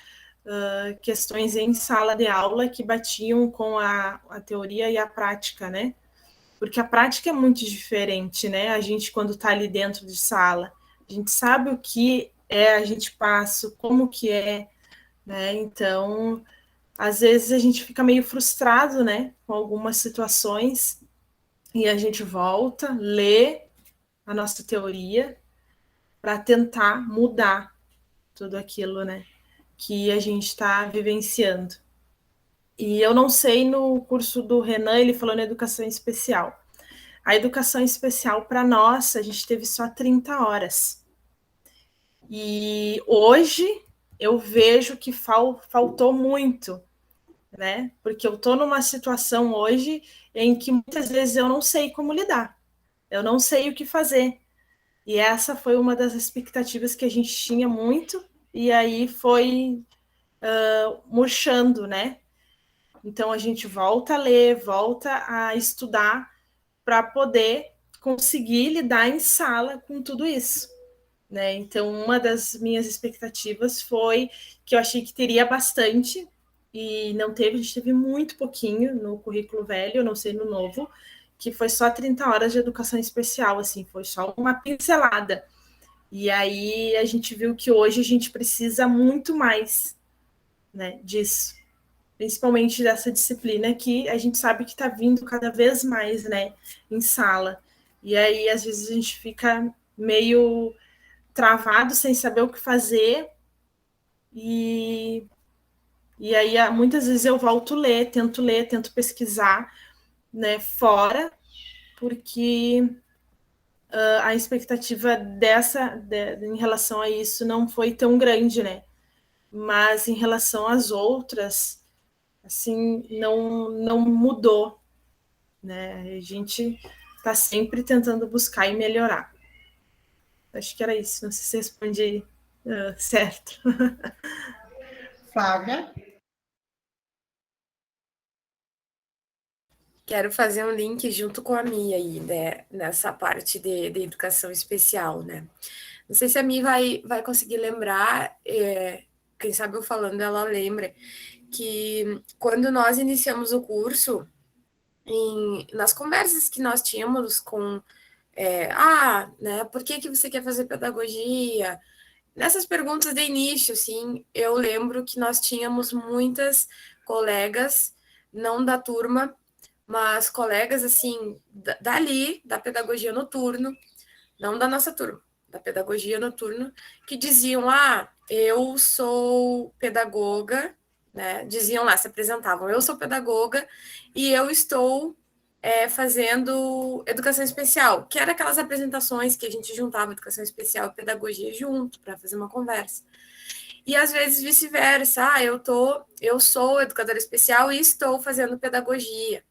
questões em sala de aula que batiam com a teoria e a prática, né? Porque a prática é muito diferente, né? A gente, quando está ali dentro de sala, a gente sabe o que a gente passa, como que né? Então, às vezes a gente fica meio frustrado, né? Com algumas situações, e a gente volta, lê a nossa teoria para tentar mudar tudo aquilo, né? Que a gente está vivenciando. E eu não sei, no curso do Renan, ele falou na educação especial. A educação especial, para nós, a gente teve só 30 horas. E hoje eu vejo que faltou muito, né? Porque eu estou numa situação hoje em que muitas vezes eu não sei como lidar, eu não sei o que fazer. E essa foi uma das expectativas que a gente tinha muito, e aí foi murchando, né? Então a gente volta a ler, volta a estudar para poder conseguir lidar em sala com tudo isso, né? Então uma das minhas expectativas foi que eu achei que teria bastante e não teve, a gente teve muito pouquinho no currículo velho, eu não sei no novo, que foi só 30 horas de educação especial, assim, foi só uma pincelada. E aí a gente viu que hoje a gente precisa muito mais, né, disso. Principalmente dessa disciplina que a gente sabe que está vindo cada vez mais, né, em sala. E aí, às vezes, a gente fica meio travado, sem saber o que fazer. E aí, muitas vezes eu volto a ler, tento pesquisar, né, fora, porque a expectativa em relação a isso não foi tão grande, né? Mas em relação às outras, assim, não mudou, né? A gente está sempre tentando buscar e melhorar. Acho que era isso, não sei se respondi certo. Flávia? Quero fazer um link junto com a Mia aí, né, nessa parte de educação especial, né? Não sei se a Mia vai conseguir lembrar, quem sabe eu falando, ela lembra, que quando nós iniciamos o curso, nas conversas que nós tínhamos com, né, por que você quer fazer pedagogia? Nessas perguntas de início, assim, eu lembro que nós tínhamos muitas colegas, não da turma, mas colegas, assim, dali, da pedagogia noturno, não da nossa turma, da pedagogia noturno, que diziam, eu sou pedagoga, né, diziam lá, se apresentavam, eu sou pedagoga e eu estou fazendo educação especial, que era aquelas apresentações que a gente juntava educação especial e pedagogia junto, para fazer uma conversa. E às vezes vice-versa, eu sou educadora especial e estou fazendo pedagogia.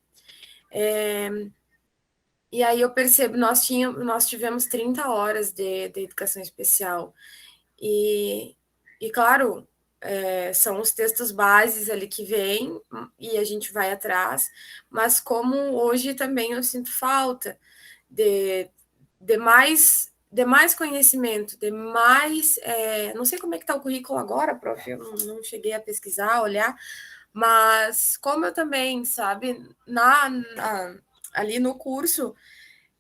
E aí eu percebo, nós tivemos 30 horas de educação especial. E claro, são os textos bases ali que vêm e a gente vai atrás, mas como hoje também eu sinto falta de mais conhecimento, de mais. Não sei como é que está o currículo agora, prof, eu não cheguei a pesquisar, olhar, mas como eu também, sabe, ali no curso,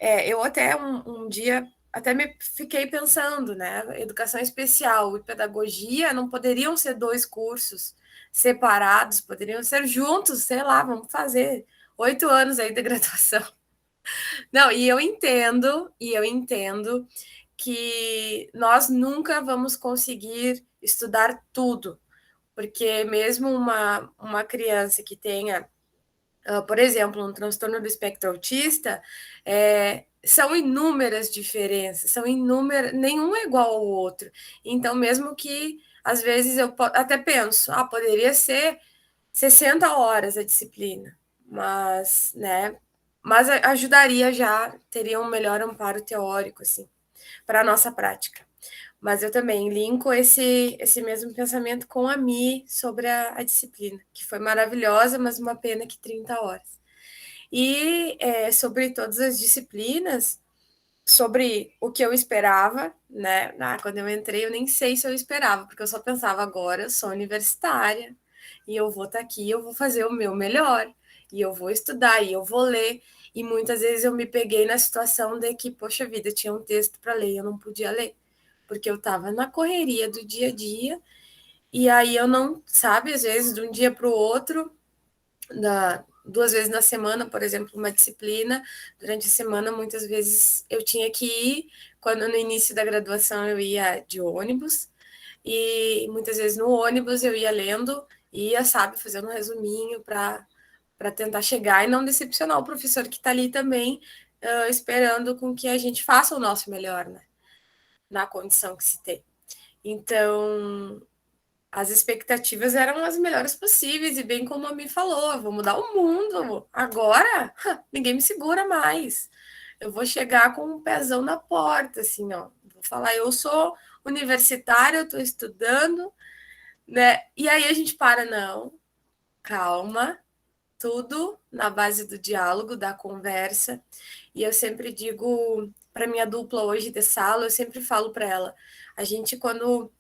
eu até um dia até me fiquei pensando, né? Educação especial e pedagogia não poderiam ser dois cursos separados, poderiam ser juntos, sei lá, vamos fazer 8 anos aí de graduação. Não, e eu entendo que nós nunca vamos conseguir estudar tudo, porque mesmo uma criança que tenha por exemplo, um transtorno do espectro autista, são inúmeras diferenças, nenhum é igual ao outro. Então, mesmo que, às vezes, eu até penso, poderia ser 60 horas a disciplina, mas ajudaria já, teria um melhor amparo teórico, assim, para a nossa prática. Mas eu também linko esse mesmo pensamento com a Mi sobre a disciplina, que foi maravilhosa, mas uma pena que 30 horas. E sobre todas as disciplinas, sobre o que eu esperava, né? Quando eu entrei, eu nem sei se eu esperava, porque eu só pensava, agora eu sou universitária, e eu vou estar aqui, eu vou fazer o meu melhor, e eu vou estudar, e eu vou ler. E muitas vezes eu me peguei na situação de que, poxa vida, tinha um texto para ler, eu não podia ler porque eu estava na correria do dia a dia, e aí eu não, sabe, às vezes de um dia para o outro, 2 vezes na semana, por exemplo, uma disciplina, durante a semana, muitas vezes eu tinha que ir, quando no início da graduação eu ia de ônibus, e muitas vezes no ônibus eu ia lendo, ia, sabe, fazendo um resuminho para tentar chegar e não decepcionar o professor que está ali também, esperando com que a gente faça o nosso melhor, né? Na condição que se tem. Então, as expectativas eram as melhores possíveis, e bem como a Mi falou, eu vou mudar o mundo. Agora, ninguém me segura mais. Eu vou chegar com um pezão na porta, assim, ó. Vou falar, eu sou universitária, eu estou estudando, né? E aí a gente não, calma, tudo na base do diálogo, da conversa. E eu sempre digo para minha dupla hoje de sala, eu sempre falo para ela, a gente quando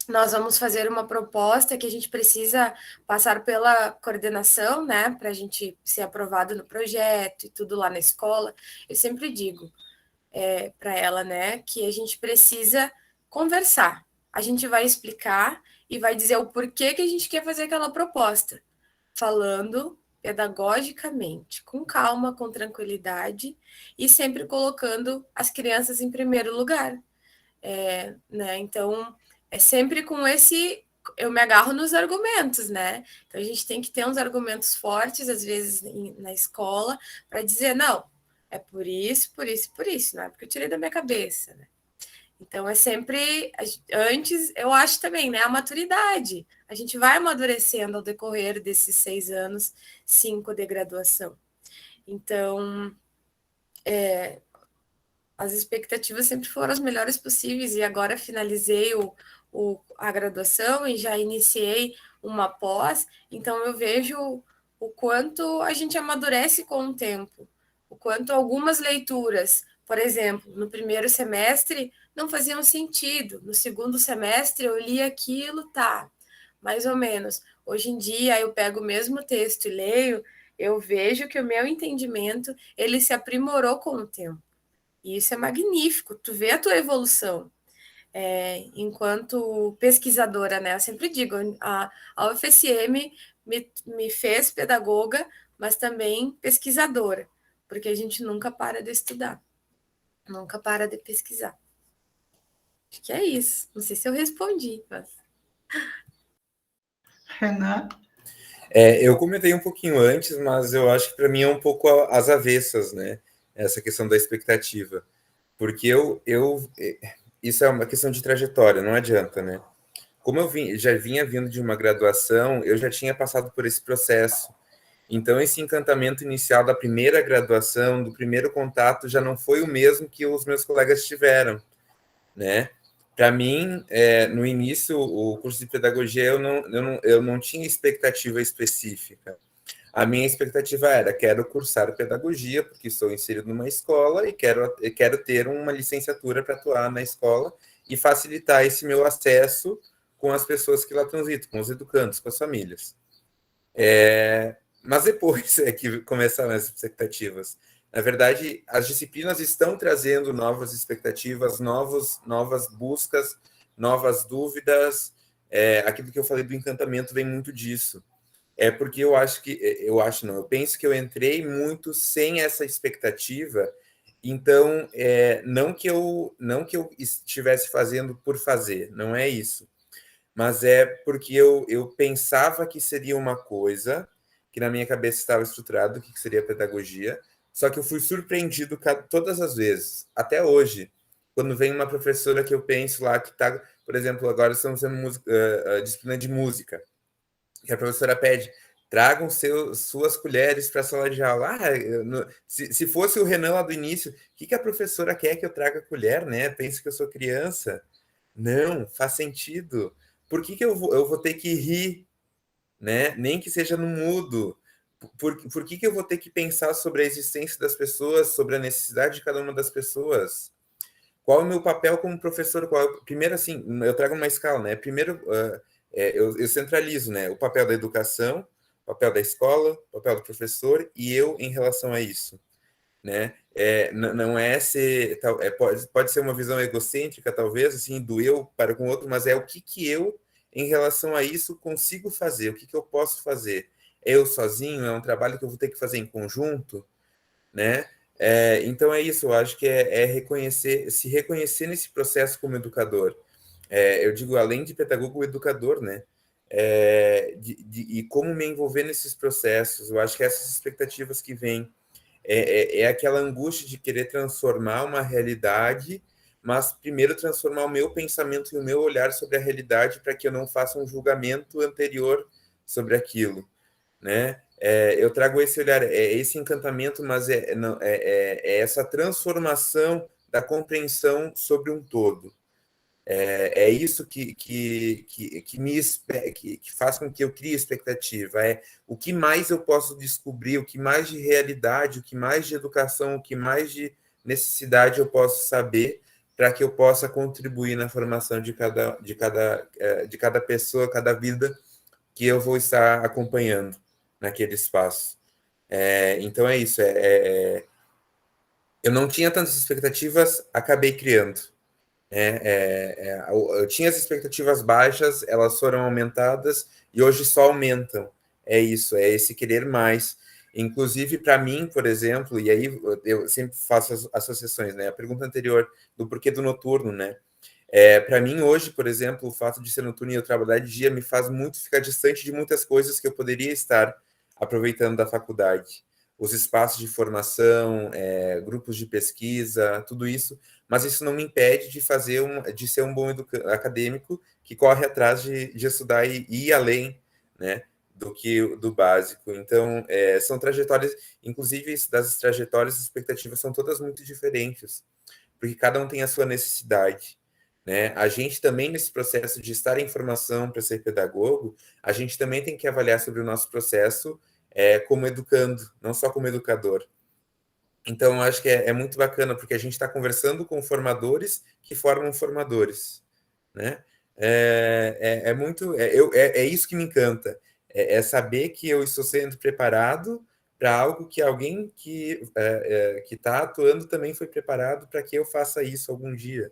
nós vamos fazer uma proposta que a gente precisa passar pela coordenação, né, para a gente ser aprovado no projeto e tudo lá na escola, eu sempre digo para ela, né, que a gente precisa conversar. A gente vai explicar e vai dizer o porquê que a gente quer fazer aquela proposta, falando pedagogicamente, com calma, com tranquilidade e sempre colocando as crianças em primeiro lugar. Né? Então, é sempre com esse. Eu me agarro nos argumentos, né? Então, a gente tem que ter uns argumentos fortes, às vezes, na escola, para dizer, não, é por isso, não é porque eu tirei da minha cabeça, né? Então, é sempre, antes, eu acho também, né, a maturidade. A gente vai amadurecendo ao decorrer desses 6 anos, 5 de graduação. Então, as expectativas sempre foram as melhores possíveis, e agora finalizei a graduação e já iniciei uma pós, então eu vejo o quanto a gente amadurece com o tempo, o quanto algumas leituras, por exemplo, no primeiro semestre não faziam sentido, no segundo semestre eu li aquilo, tá, mais ou menos. Hoje em dia eu pego o mesmo texto e leio, eu vejo que o meu entendimento, ele se aprimorou com o tempo. E isso é magnífico, tu vê a tua evolução. Enquanto pesquisadora, né? Eu sempre digo, a UFSM me fez pedagoga, mas também pesquisadora, porque a gente nunca para de estudar, nunca para de pesquisar. Acho que é isso. Não sei se eu respondi, mas... Renan? Eu comentei um pouquinho antes, mas eu acho que para mim é um pouco às avessas, né? Essa questão da expectativa. Porque isso é uma questão de trajetória, não adianta, né? Como eu já vinha vindo de uma graduação, eu já tinha passado por esse processo. Então, esse encantamento inicial da primeira graduação, do primeiro contato, já não foi o mesmo que os meus colegas tiveram, né? Para mim, no início, o curso de pedagogia, eu não tinha expectativa específica. A minha expectativa era, quero cursar pedagogia, porque estou inserido numa escola e quero ter uma licenciatura para atuar na escola e facilitar esse meu acesso com as pessoas que lá transitam, com os educandos, com as famílias. Mas depois é que começaram as expectativas. Na verdade, as disciplinas estão trazendo novas expectativas, novas buscas, novas dúvidas. Aquilo que eu falei do encantamento vem muito disso. Porque eu penso que eu entrei muito sem essa expectativa, então não que eu estivesse fazendo por fazer, não é isso, mas é porque eu pensava que seria uma coisa, que na minha cabeça estava estruturado, que seria pedagogia, só que eu fui surpreendido todas as vezes, até hoje, quando vem uma professora que eu penso lá, que está, por exemplo, agora estamos tendo disciplina de música, que a professora pede, tragam suas colheres para a sala de aula. Se fosse o Renan lá do início, o que a professora quer que eu traga colher, né? Pensa que eu sou criança. Não, faz sentido. Por que eu vou ter que rir, né? Nem que seja no mudo. Por que eu vou ter que pensar sobre a existência das pessoas, sobre a necessidade de cada uma das pessoas? Qual é o meu papel como professor? Primeiro, assim, eu trago uma escala, né? Primeiro, eu centralizo, né? O papel da educação, o papel da escola, o papel do professor e eu em relação a isso, né? Não é ser... pode ser uma visão egocêntrica, talvez, assim, do eu para com o outro, mas é o que eu, em relação a isso, consigo fazer, o que eu posso fazer. Eu sozinho, é um trabalho que eu vou ter que fazer em conjunto, né? Então é isso, eu acho que se reconhecer nesse processo como educador. Eu digo, além de pedagogo, educador, né? E como me envolver nesses processos. Eu acho que essas expectativas que vêm aquela angústia de querer transformar uma realidade, mas primeiro transformar o meu pensamento e o meu olhar sobre a realidade para que eu não faça um julgamento anterior sobre aquilo, né? Eu trago esse olhar, esse encantamento, mas essa transformação da compreensão sobre um todo. Isso que faz com que eu crie expectativa. O que mais eu posso descobrir, o que mais de realidade, o que mais de educação, o que mais de necessidade eu posso saber para que eu possa contribuir na formação de cada pessoa, cada vida que eu vou estar acompanhando naquele espaço. Então é isso. Eu não tinha tantas expectativas, acabei criando. Eu tinha as expectativas baixas, elas foram aumentadas e hoje só aumentam. É isso, é esse querer mais. Inclusive, para mim, por exemplo, e aí eu sempre faço as associações, né? A pergunta anterior do porquê do noturno, né? Para mim, hoje, por exemplo, o fato de ser noturno e eu trabalhar de dia me faz muito ficar distante de muitas coisas que eu poderia estar aproveitando da faculdade. os espaços de formação, grupos de pesquisa, tudo isso, mas isso não me impede de ser um bom acadêmico que corre atrás de estudar e ir além, né, do básico. Então, são trajetórias, inclusive das trajetórias, as expectativas são todas muito diferentes, porque cada um tem a sua necessidade, né? A gente também, nesse processo de estar em formação para ser pedagogo, a gente também tem que avaliar sobre o nosso processo como educando, não só como educador. Então, eu acho que é muito bacana, porque a gente está conversando com formadores que formam formadores, né? É isso que me encanta, saber que eu estou sendo preparado para algo que alguém que está atuando também foi preparado para que eu faça isso algum dia.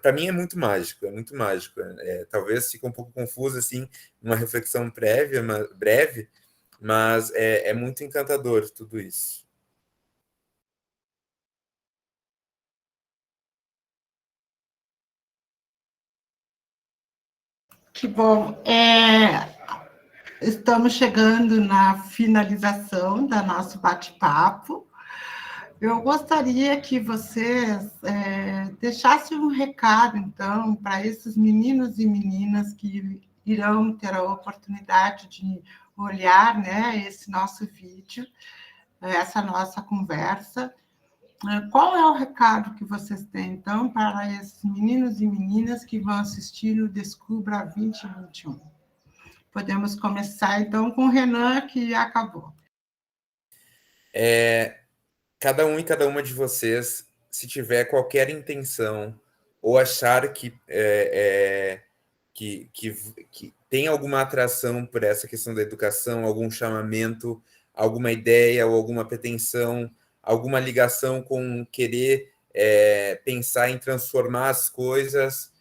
Para mim é muito mágico, talvez fique um pouco confuso, assim, uma reflexão breve, mas é muito encantador tudo isso. Que bom. Estamos chegando na finalização do nosso bate-papo. Eu gostaria que vocês deixassem um recado, então, para esses meninos e meninas que irão ter a oportunidade de olhar, né, esse nosso vídeo, essa nossa conversa. Qual é o recado que vocês têm, então, para esses meninos e meninas que vão assistir o Descubra 2021? Podemos começar, então, com o Renan, que acabou. Cada um e cada uma de vocês, se tiver qualquer intenção ou achar que tem alguma atração por essa questão da educação, algum chamamento, alguma ideia ou alguma pretensão, alguma ligação com querer pensar em transformar as coisas,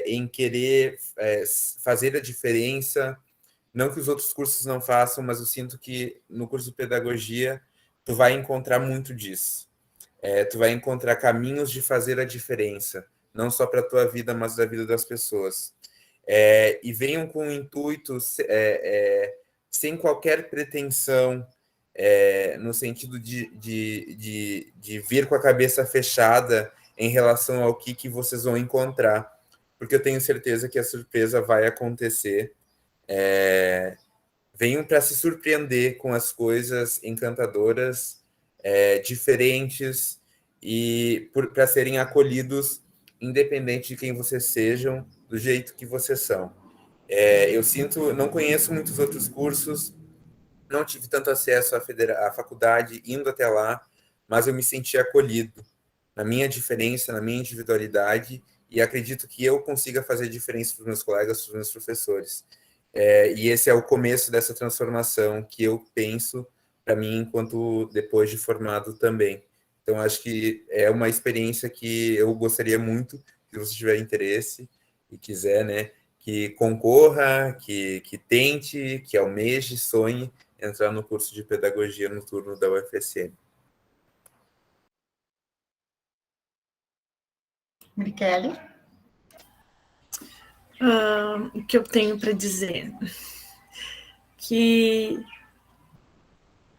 em querer fazer a diferença. Não que os outros cursos não façam, mas eu sinto que no curso de pedagogia tu vai encontrar muito disso. Tu vai encontrar caminhos de fazer a diferença, não só para a tua vida, mas da vida das pessoas. E venham com o intuito, sem qualquer pretensão, no sentido de vir com a cabeça fechada em relação ao que vocês vão encontrar, porque eu tenho certeza que a surpresa vai acontecer. Venham para se surpreender com as coisas encantadoras, diferentes, e para serem acolhidos, independente de quem vocês sejam, do jeito que vocês são. Não conheço muitos outros cursos, não tive tanto acesso à faculdade indo até lá, mas eu me senti acolhido na minha diferença, na minha individualidade, e acredito que eu consiga fazer diferença para os meus colegas, para os meus professores. E esse é o começo dessa transformação que eu penso para mim enquanto depois de formado também. Então, acho que é uma experiência que eu gostaria muito, se você tiver interesse e quiser, né, que concorra, que tente, que almeje, sonhe entrar no curso de pedagogia noturno da UFSM. Michele? O que eu tenho para dizer? Que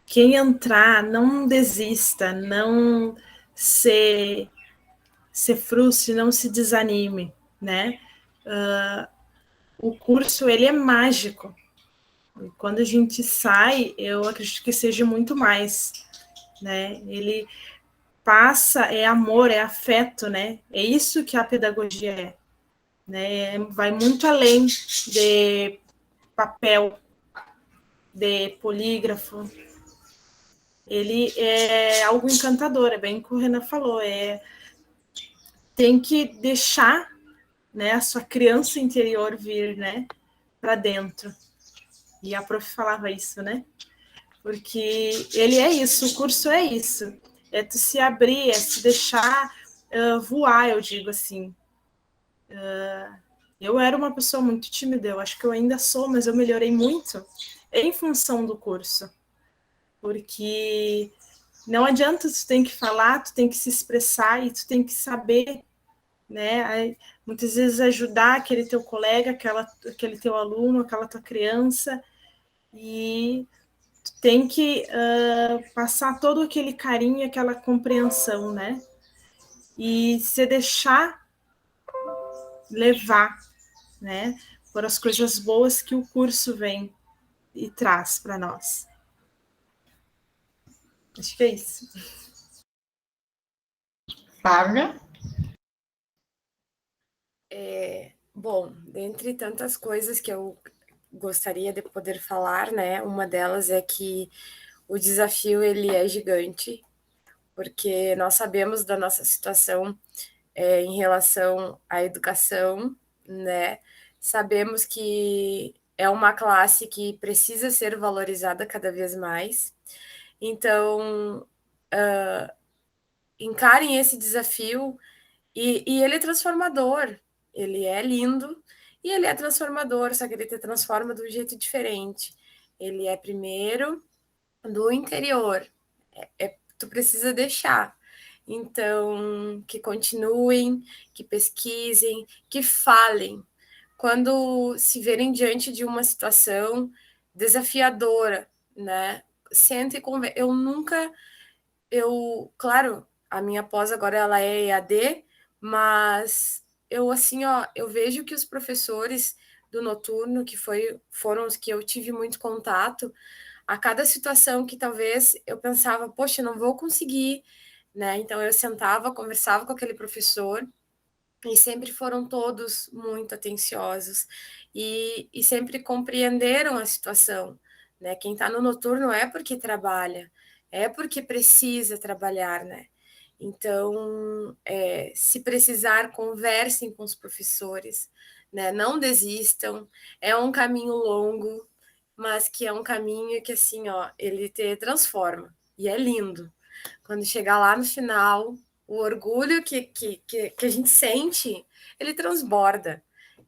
quem entrar, não desista, não se frustre, não se desanime, né? O curso, ele é mágico. E quando a gente sai, eu acredito que seja muito mais, né? Ele passa, é amor, é afeto, né? É isso que a pedagogia é, né? Vai muito além de papel, de polígrafo. Ele é algo encantador, é bem o que o Renan falou, tem que deixar, né, a sua criança interior vir, né, para dentro. E a prof falava isso, né? Porque ele é isso, o curso é isso. É tu se abrir, é se deixar voar, eu digo assim. Eu era uma pessoa muito tímida, eu acho que eu ainda sou, mas eu melhorei muito em função do curso. Porque não adianta, tu tem que falar, tu tem que se expressar e tu tem que saber, né? Aí, muitas vezes ajudar aquele teu colega, aquele teu aluno, aquela tua criança, e tu tem que passar todo aquele carinho e aquela compreensão, né? E se deixar levar, né? Por as coisas boas que o curso vem e traz para nós. Acho que é isso. Flávia? Bom, dentre tantas coisas que eu gostaria de poder falar, né? Uma delas é que o desafio ele é gigante, porque nós sabemos da nossa situação em relação à educação, né? Sabemos que é uma classe que precisa ser valorizada cada vez mais. Então, encarem esse desafio e ele é transformador. Ele é lindo e ele é transformador, só que ele te transforma de um jeito diferente. Ele é primeiro do interior. Tu precisa deixar. Então, que continuem, que pesquisem, que falem. Quando se verem diante de uma situação desafiadora, né? Sente e converse. Claro, a minha pós agora ela é EAD, mas eu assim, ó, eu vejo que os professores do noturno, que foram os que eu tive muito contato, a cada situação que talvez eu pensava, poxa, não vou conseguir, né? Então eu sentava, conversava com aquele professor e sempre foram todos muito atenciosos e sempre compreenderam a situação, né? Quem está no noturno é porque trabalha, é porque precisa trabalhar, né? Então, se precisar, conversem com os professores, né? Não desistam, é um caminho longo, mas que é um caminho que, assim, ó, ele te transforma, e é lindo. Quando chegar lá no final, o orgulho que a gente sente, ele transborda.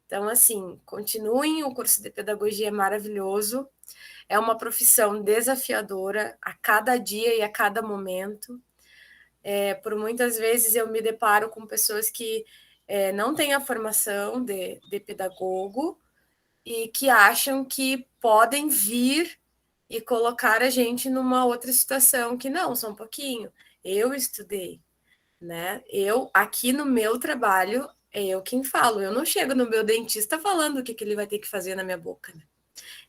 Então, assim, continuem, o curso de pedagogia é maravilhoso, é uma profissão desafiadora a cada dia e a cada momento. Por muitas vezes eu me deparo com pessoas que não têm a formação de pedagogo e que acham que podem vir e colocar a gente numa outra situação que não, só um pouquinho. Eu estudei, né? Eu, aqui no meu trabalho, é eu quem falo. Eu não chego no meu dentista falando o que ele vai ter que fazer na minha boca, né?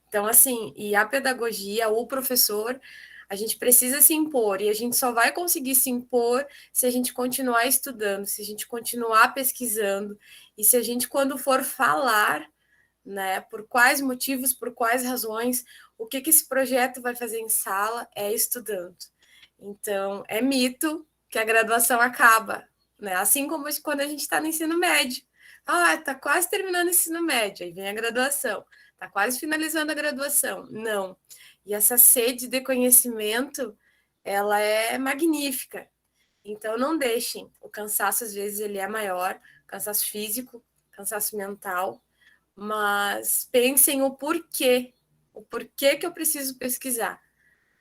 Então, assim, e a pedagogia, o professor, a gente precisa se impor, e a gente só vai conseguir se impor se a gente continuar estudando, se a gente continuar pesquisando, e se a gente, quando for falar, né, por quais motivos, por quais razões, o que esse projeto vai fazer em sala é estudando. Então, é mito que a graduação acaba, né? Assim como quando a gente está no ensino médio. Ah, está quase terminando o ensino médio, aí vem a graduação. Está quase finalizando a graduação. Não. E essa sede de conhecimento, ela é magnífica. Então, não deixem. O cansaço, às vezes, ele é maior, cansaço físico, cansaço mental, mas pensem o porquê que eu preciso pesquisar.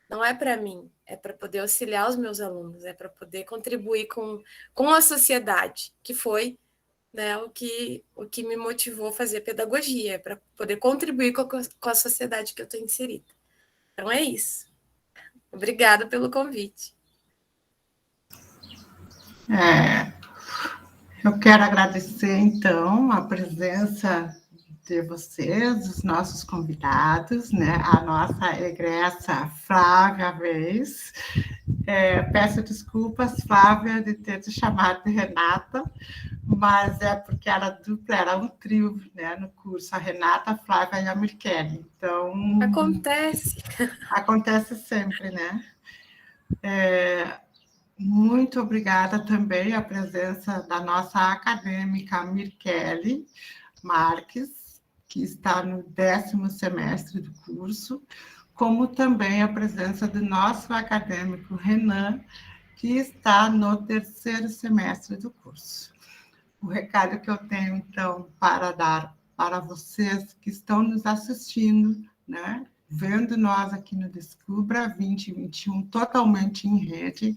Não é para mim, é para poder auxiliar os meus alunos, é para poder contribuir com a sociedade, que foi, né, o que me motivou a fazer pedagogia, é para poder contribuir com a sociedade que eu estou inserida. Então é isso. Obrigada pelo convite. Eu quero agradecer, então, a presença de vocês, os nossos convidados, né? A nossa egressa Flávia Reis. Peço desculpas, Flávia, de ter te chamado de Renata, mas é porque era dupla, era um trio, né, no curso, a Renata, a Flávia e a Mirkele. Então, acontece sempre, né? Muito obrigada também à presença da nossa acadêmica Mirkele Marques, que está no 10º semestre do curso, como também a presença do nosso acadêmico Renan, que está no 3º semestre do curso. O recado que eu tenho, então, para dar para vocês que estão nos assistindo, né, vendo nós aqui no Descubra 2021 totalmente em rede,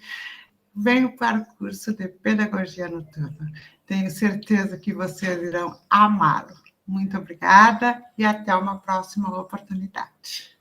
venho para o curso de Pedagogia Noturna. Tenho certeza que vocês irão amá-lo. Muito obrigada e até uma próxima oportunidade.